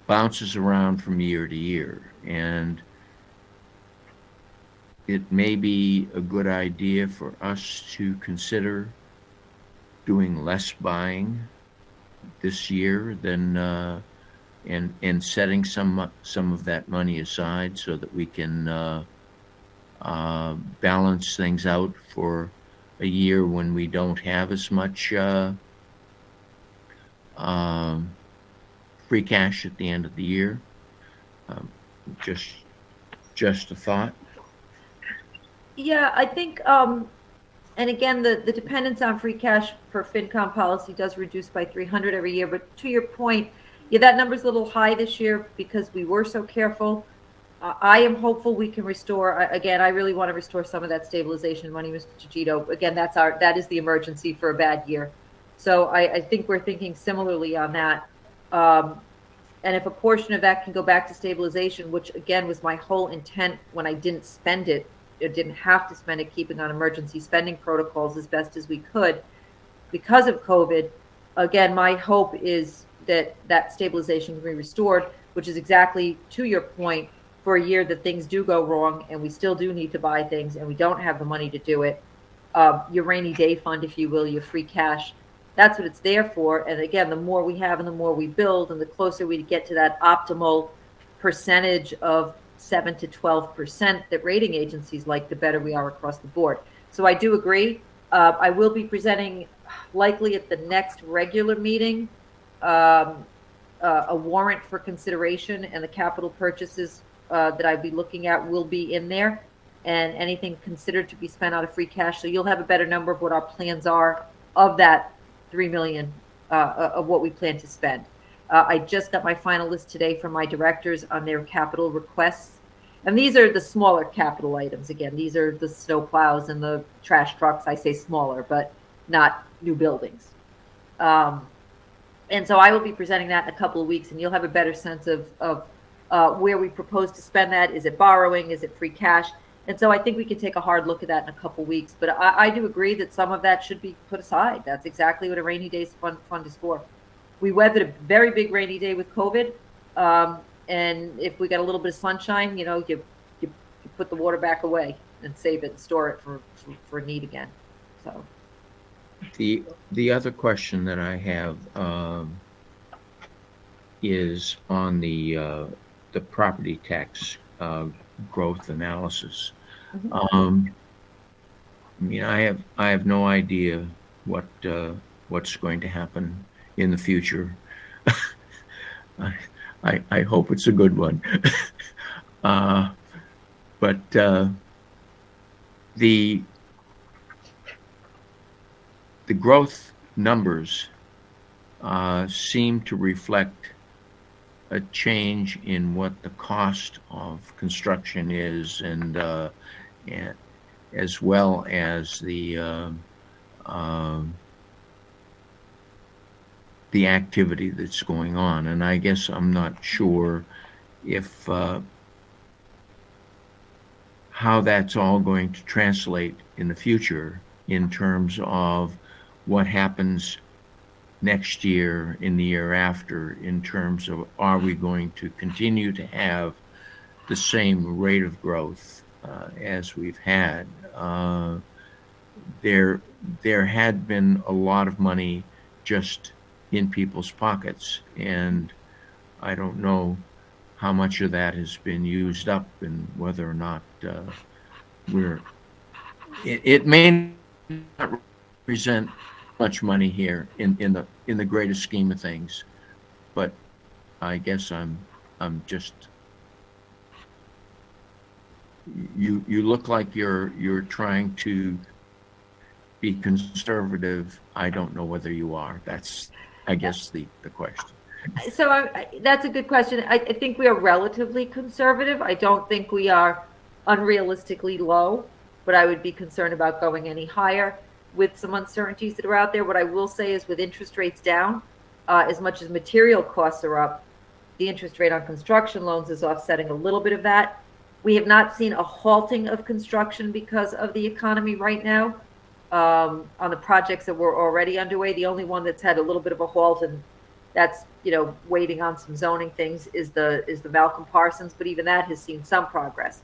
bounces around from year to year, and it may be a good idea for us to consider doing less buying this year than and setting some of that money aside so that we can balance things out for a year when we don't have as much free cash at the end of the year. Just a thought. Yeah, I think, and again, the dependence on free cash per FinCom policy does reduce by 300 every year. But to your point, yeah, that number's a little high this year because we were so careful. I am hopeful we can restore. Again, I really want to restore some of that stabilization money, Mr. Gito. Again, that is the emergency for a bad year. So I think we're thinking similarly on that. And if a portion of that can go back to stabilization, which again was my whole intent when I didn't spend it, didn't have to spend it, keeping on emergency spending protocols as best as we could because of COVID. Again, my hope is that stabilization can be restored, which is exactly to your point, for a year that things do go wrong and we still do need to buy things and we don't have the money to do it. Your rainy day fund, if you will, your free cash, that's what it's there for. And again, the more we have and the more we build and the closer we get to that optimal percentage of 7 to 12% that rating agencies like, the better we are across the board. So I do agree. I will be presenting likely at the next regular meeting a warrant for consideration, and the capital purchases that I'd be looking at will be in there, and anything considered to be spent out of free cash. So you'll have a better number of what our plans are of that 3 million of what we plan to spend. I just got my final list today from my directors on their capital requests. And these are the smaller capital items. Again, these are the snow plows and the trash trucks. I say smaller, but not new buildings. And so I will be presenting that in a couple of weeks, and you'll have a better sense of where we propose to spend that. Is it borrowing? Is it free cash? And so I think we can take a hard look at that in a couple of weeks. But I do agree that some of that should be put aside. That's exactly what a rainy day fund is for. We weathered a very big rainy day with COVID. And if we got a little bit of sunshine, you put the water back away and save it and store it for need again. So the other question that I have is on the property tax growth analysis. Mhm. I mean, I have no idea what's going to happen in the future. I hope it's a good one. But the growth numbers seem to reflect a change in what the cost of construction is, and as well as the activity that's going on. And I guess I'm not sure if how that's all going to translate in the future in terms of what happens next year, in the year after, in terms of, are we going to continue to have the same rate of growth as we've had? There had been a lot of money just in people's pockets, and I don't know how much of that has been used up, and whether or not it may not represent much money here in the greater scheme of things, but I guess I'm just, you look like you're trying to be conservative. I don't know whether you are. That's, I guess, the question. So that's a good question. I think we are relatively conservative. I don't think we are unrealistically low, but I would be concerned about going any higher with some uncertainties that are out there. What I will say is, with interest rates down, as much as material costs are up, the interest rate on construction loans is offsetting a little bit of that. We have not seen a halting of construction because of the economy right now. On the projects that were already underway, the only one that's had a little bit of a halt, and that's waiting on some zoning things, is the Malcolm Parsons, but even that has seen some progress.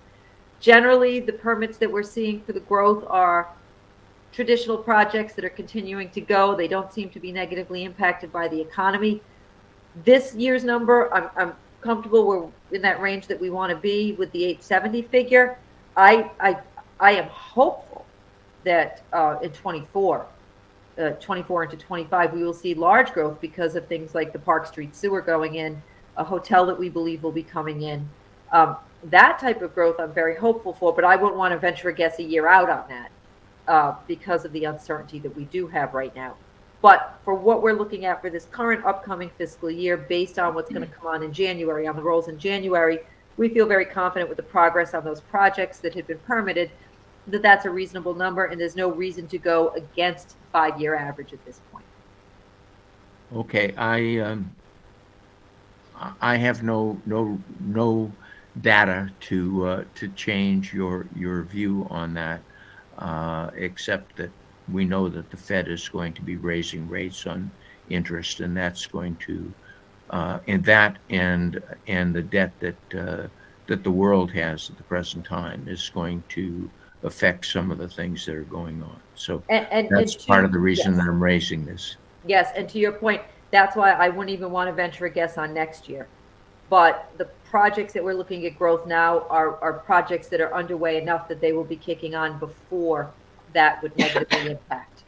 Generally, the permits that we're seeing for the growth are traditional projects that are continuing to go. They don't seem to be negatively impacted by the economy. This year's number, I'm comfortable we're in that range that we want to be with the 870 figure. I am hopeful that in 24 into 25, we will see large growth because of things like the Park Street sewer going in, a hotel that we believe will be coming in. That type of growth I'm very hopeful for, but I wouldn't want to venture a guess a year out on that because of the uncertainty that we do have right now. But for what we're looking at for this current upcoming fiscal year, based on what's going to come on in January, on the rolls in January, we feel very confident with the progress on those projects that had been permitted, that that's a reasonable number, and there's no reason to go against the 5-year average at this point. Okay, I have no data to change your view on that, except that we know that the Fed is going to be raising rates on interest, and that's going to and the debt that the world has at the present time is going to affect some of the things that are going on. So that's part of the reason that I'm raising this. Yes, and to your point, that's why I wouldn't even want to venture a guess on next year. But the projects that we're looking at growth now are projects that are underway enough that they will be kicking on before that would negatively impact.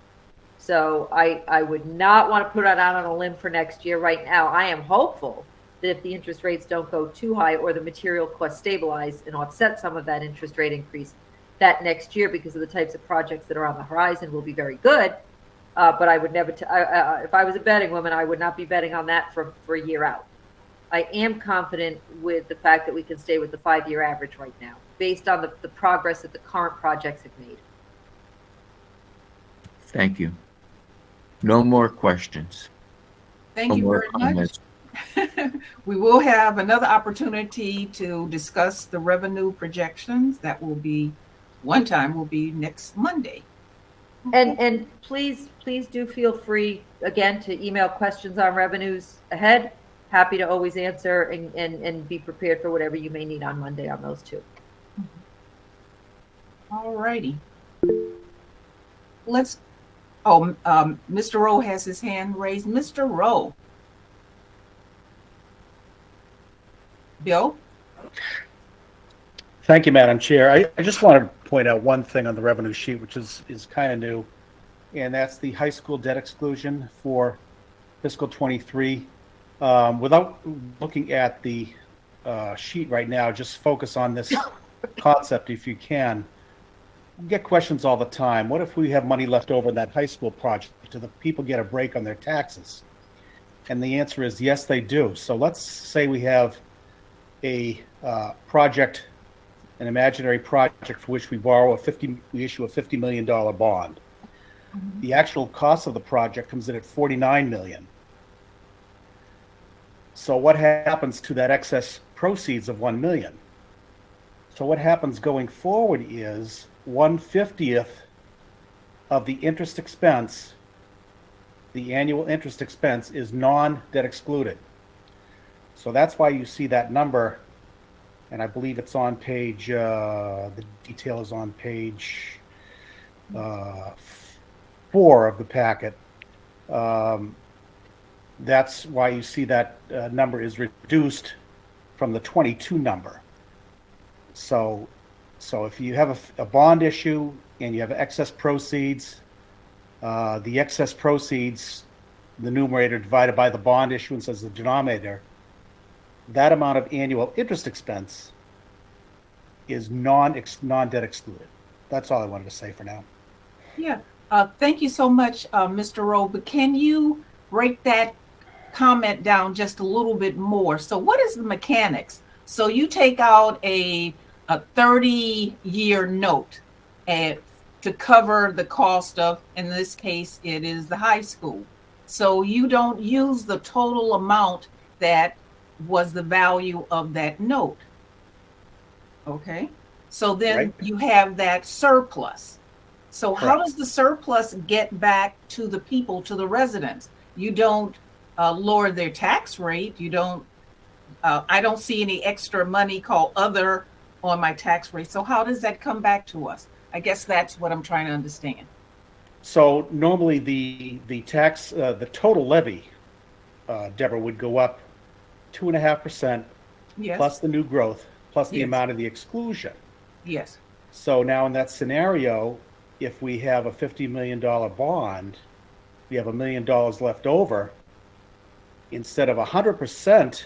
So I would not want to put it out on a limb for next year right now. I am hopeful that if the interest rates don't go too high or the material costs stabilize and offset some of that interest rate increase, that next year, because of the types of projects that are on the horizon, will be very good. But I would never, if I was a betting woman, I would not be betting on that for a year out. I am confident with the fact that we can stay with the 5-year average right now, based on the progress that the current projects have made. Thank you. No more questions. Thank No you more very much. comments. We will have another opportunity to discuss the revenue projections. That will be will be next Monday. And please do feel free again to email questions on revenues ahead. Happy to always answer and be prepared for whatever you may need on Monday on those two. All righty. Mr. Rowe has his hand raised. Mr. Rowe. Bill? Thank you, Madam Chair. I just wanted to point out one thing on the revenue sheet, which is kind of new, and that's the high school debt exclusion for fiscal 23. Without looking at the sheet right now, just focus on this concept if you can. We get questions all the time. What if we have money left over in that high school project? Do the people get a break on their taxes? And the answer is yes, they do. So let's say we have a project, an imaginary project for which we issue a $50 million bond. Mm-hmm. The actual cost of the project comes in at $49 million. So what happens to that excess proceeds of $1 million? So what happens going forward is 1/50th of the interest expense, the annual interest expense, is non-debt excluded. So that's why you see that number, and I believe it's on page, the detail is on page 4 of the packet. That's why you see that number is reduced from the 22 number. So if you have a bond issue and you have excess proceeds, the excess proceeds, the numerator divided by the bond issuance as the denominator, that amount of annual interest expense is non-debt excluded. That's all I wanted to say for now. Yeah. Thank you so much, Mr. Rowe. But can you break that comment down just a little bit more? So what is the mechanics? So you take out a 30-year note to cover the cost of, in this case, it is the high school. So you don't use the total amount that was the value of that note. Okay. So then you have that surplus. So how does the surplus get back to the people, to the residents? You don't lower their tax rate. You don't, I don't see any extra money called other on my tax rate. So how does that come back to us? I guess that's what I'm trying to understand. So normally the tax, the total levy, Deborah, would go up 2.5%, yes, plus the new growth, plus the yes, amount of the exclusion. Yes. So now in that scenario, if we have a $50 million bond, we have $1 million left over. Instead of 100%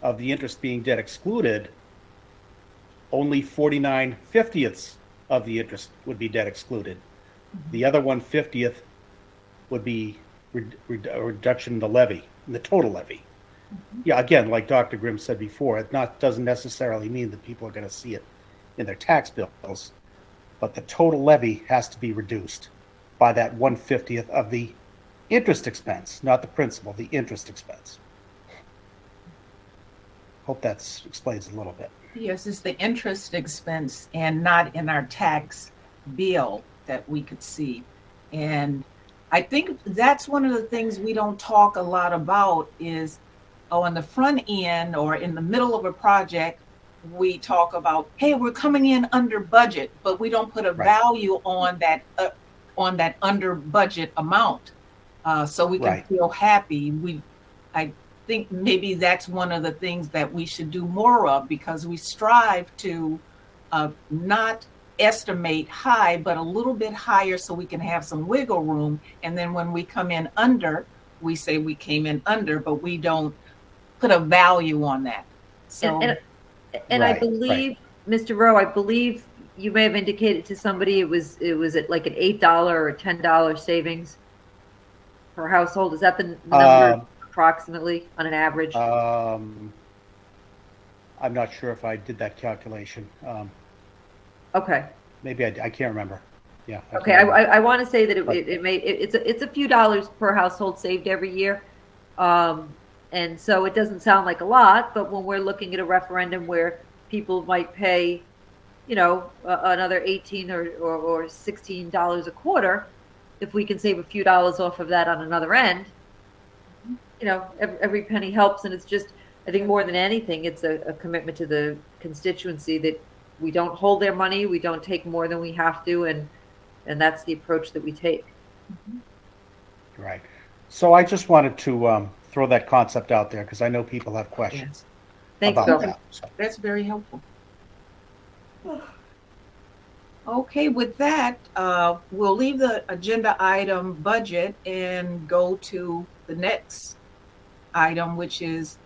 of the interest being debt excluded, only 49/50ths of the interest would be debt excluded. Mm-hmm. The other 1/50th would be a reduction in the levy, in the total levy. Mm-hmm. Yeah, again, like Dr. Grimm said before, it doesn't necessarily mean that people are going to see it in their tax bills, but the total levy has to be reduced by that 1/50th of the interest expense, not the principal, the interest expense. Hope that explains a little bit. Yes, it's the interest expense and not in our tax bill that we could see. And I think that's one of the things we don't talk a lot about is, on the front end or in the middle of a project, we talk about, hey, we're coming in under budget, but we don't put a value on that under budget amount. So we can feel happy. I think maybe that's one of the things that we should do more of, because we strive to not estimate high, but a little bit higher so we can have some wiggle room. And then when we come in under, we say we came in under, but we don't put a value on that. So, and I Right, believe, Mr. Rowe, I believe you may have indicated to somebody it was at like an $8 or $10 savings per household. Is that the number approximately on an average? I'm not sure if I did that calculation. Okay. Maybe I can't remember. Yeah. Okay. I want to say that it's a few dollars per household saved every year. And so it doesn't sound like a lot, but when we're looking at a referendum where people might pay, another $18 or $16 a quarter, if we can save a few dollars off of that on another end, every penny helps. And it's just, I think more than anything, it's a commitment to the constituency that we don't hold their money, we don't take more than we have to, and that's the approach that we take. Right. So I just wanted to throw that concept out there because I know people have questions Thanks, about Bill. that. So. that's very helpful. Okay, with that, we'll leave the agenda item budget and go to the next item, which is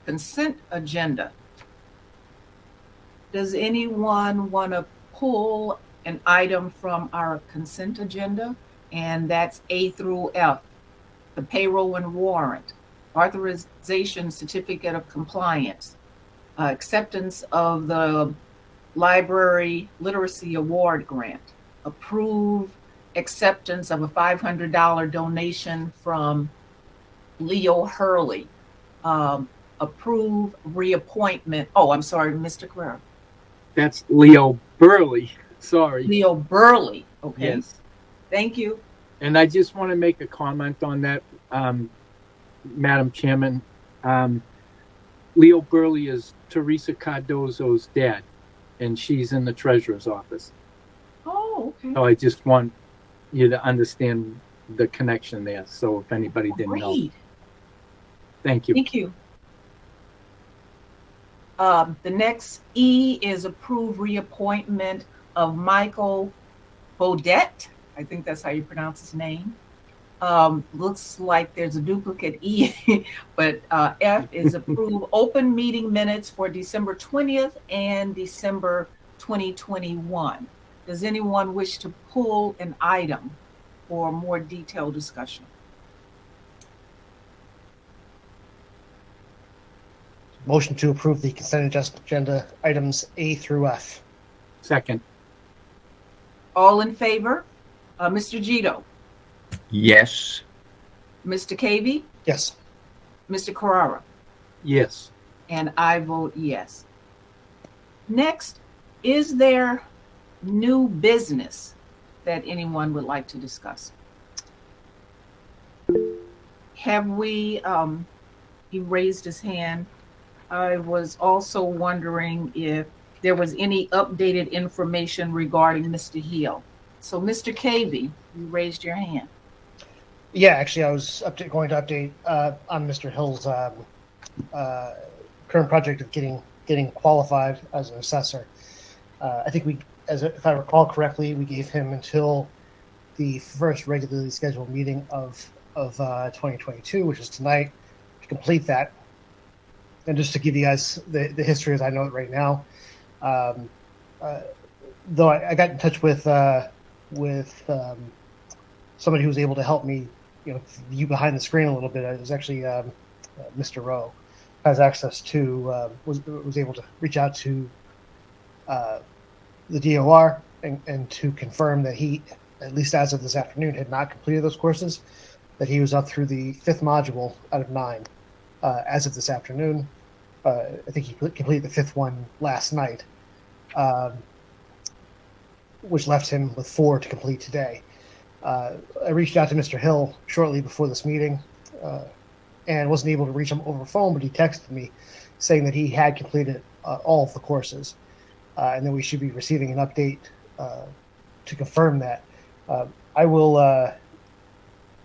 consent agenda. Does anyone want to pull an item from our consent agenda? And that's A through F, the payroll and warrant, authorization certificate of compliance, acceptance of the library literacy award grant, approve acceptance of a $500 donation from Leo Hurley, approve reappointment. Oh, I'm sorry, Mr. Carrera. That's Leo Burley. Sorry. Leo Burley. Okay. Yes. Thank you. And I just want to make a comment on that, Madam Chairman. Leo Burley is Teresa Cardozo's dad, and she's in the treasurer's office. Oh, okay. So I just want you to understand the connection there. So if anybody didn't know. Great. Thank you. Thank you. The next E is approve reappointment of Michael Bodette. I think that's how you pronounce his name. Looks like there's a duplicate E, but F is approve open meeting minutes for December 20th and December 2021. Does anyone wish to pull an item for more detailed discussion? Motion to approve the consent agenda items A through F. Second. All in favor? Mr. Gito, Yes. Mr. Cavey, Yes. Mr. Carrara, Yes. and I vote yes. Next, is there new business that anyone would like to discuss? Have we, he raised his hand. I was also wondering if there was any updated information regarding Mr. Hill. So, Mr. Cavey, you raised your hand. Yeah, actually, I was going to update on Mr. Hill's current project of getting qualified as an assessor. I think if I recall correctly, we gave him until the first regularly scheduled meeting of 2022, which is tonight, to complete that. And just to give you guys the history as I know it right now, though I got in touch with somebody who was able to help me, view behind the screen a little bit. It was actually Mr. Rowe has access to was able to reach out to the DOR and to confirm that he, at least as of this afternoon, had not completed those courses, that he was up through the 5th module out of 9 as of this afternoon. I think he completed the 5th one last night, which left him with 4 to complete today. I reached out to Mr. Hill shortly before this meeting and wasn't able to reach him over phone, but he texted me saying that he had completed all of the courses and that we should be receiving an update to confirm that. I will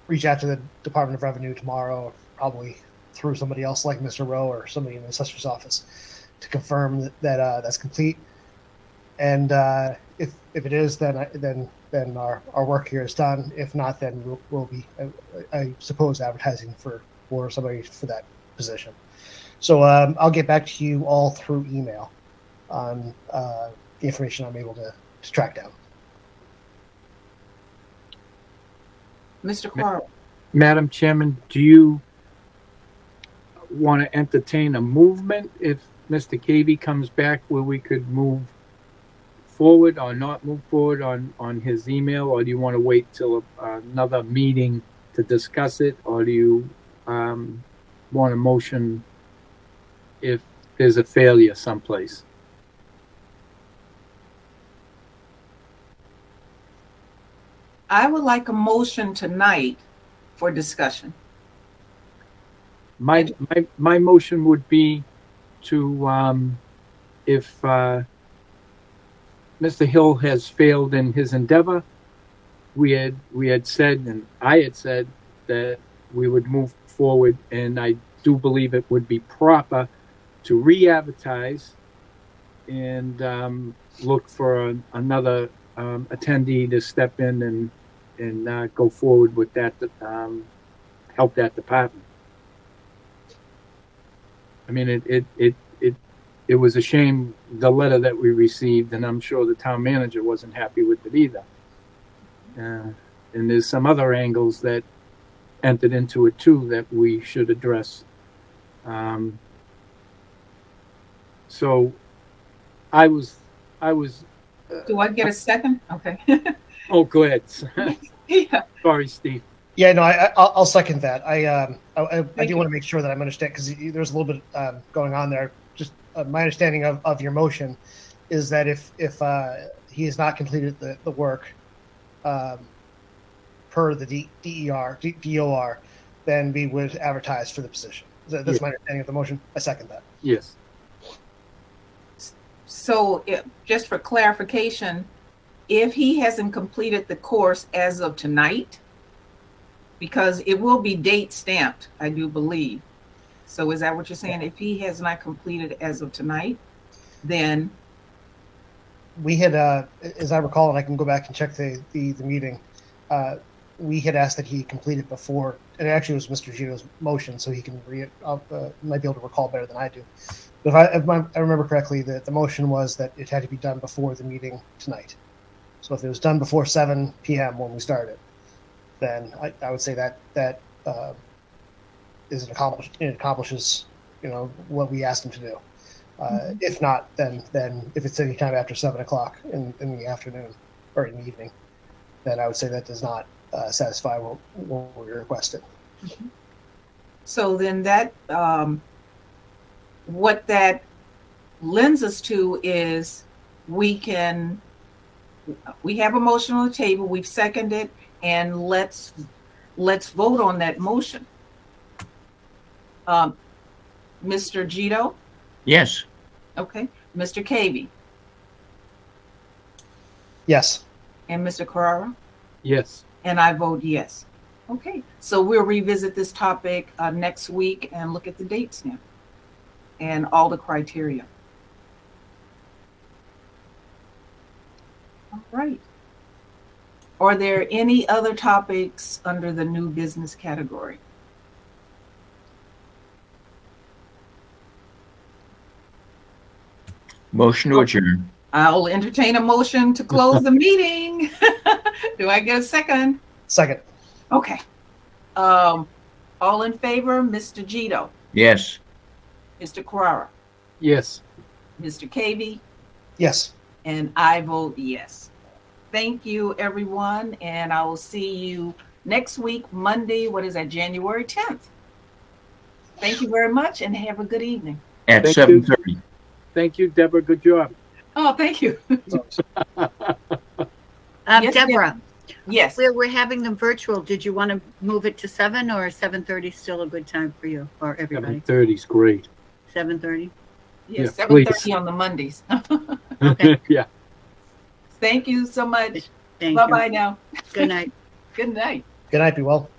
reach out to the Department of Revenue tomorrow, probably through somebody else like Mr. Rowe or somebody in the assessor's office, to confirm that that's complete. And if if it is, then our work here is done. If not, then we'll be, I suppose, advertising for somebody for that position. So I'll get back to you all through email on the information I'm able to track down. Mr. Quarles. Madam Chairman, do you want to entertain a movement if Mr. Cavey comes back where we could move forward or not move forward on his email, or do you want to wait till another meeting to discuss it, or do you want a motion if there's a failure someplace? I would like a motion tonight for discussion. My motion would be to if Mr. Hill has failed in his endeavor, we had said, and I had said, that we would move forward, and I do believe it would be proper to re-advertise and look for another attendee to step in and go forward with that, help that department. I mean, it was a shame, the letter that we received, and I'm sure the town manager wasn't happy with it either. And there's some other angles that entered into it too that we should address. So I was. Do I get a second? Okay. Oh, go ahead. Yeah. Sorry, Steve. Yeah, no, I'll second that. I do want to make sure that I'm understanding, because there's a little bit going on there. Just my understanding of your motion is that if he has not completed the work per the DOR, then we would advertise for the position. That's my understanding of the motion. I second that. Yes. So just for clarification, if he hasn't completed the course as of tonight, because it will be date stamped, I do believe. So is that what you're saying? If he has not completed as of tonight, then we had, as I recall, and I can go back and check the meeting, we had asked that he complete it before, and it actually was Mr. Gito's motion, so he can might be able to recall better than I do. But if I remember correctly, the motion was that it had to be done before the meeting tonight. So if it was done before 7 p.m. when we started, then I would say that is it accomplishes what we asked him to do. If not, then if it's any time after 7 o'clock in the afternoon or in the evening, then I would say that does not satisfy what we requested. so then that what that lends us to is we have a motion on the table, we've seconded, and let's vote on that motion. Mr. Gito? Yes. Okay. Mr. Cavey? Yes. And Mr. Carrara? Yes. And I vote yes. Okay. So we'll revisit this topic next week and look at the dates now and all the criteria. All right. Are there any other topics under the new business category? Motion to adjourn. I'll entertain a motion to close the meeting. Do I get a second? Second. Okay. All in favor, Mr. Gito, Yes. Mr. Carrara, Yes. Mr. Cavey, Yes. and I vote yes. Thank you, everyone, and I will see you next week, Monday, what is that, January 10th. Thank you very much, and have a good evening. At Thank you. 7:30. Thank you, Deborah. Good job. Oh, thank you. Yes, Deborah, Yes. we're having them virtual. Did you want to move it to 7 or 7:30 still a good time for you or everybody? 7:30 is great. 7:30? Yes, Yeah, 7:30 please. on the Mondays. Okay. Yeah. Thank you so much. Thank Bye-bye you. now. Good night. Good night. Good night. Be well.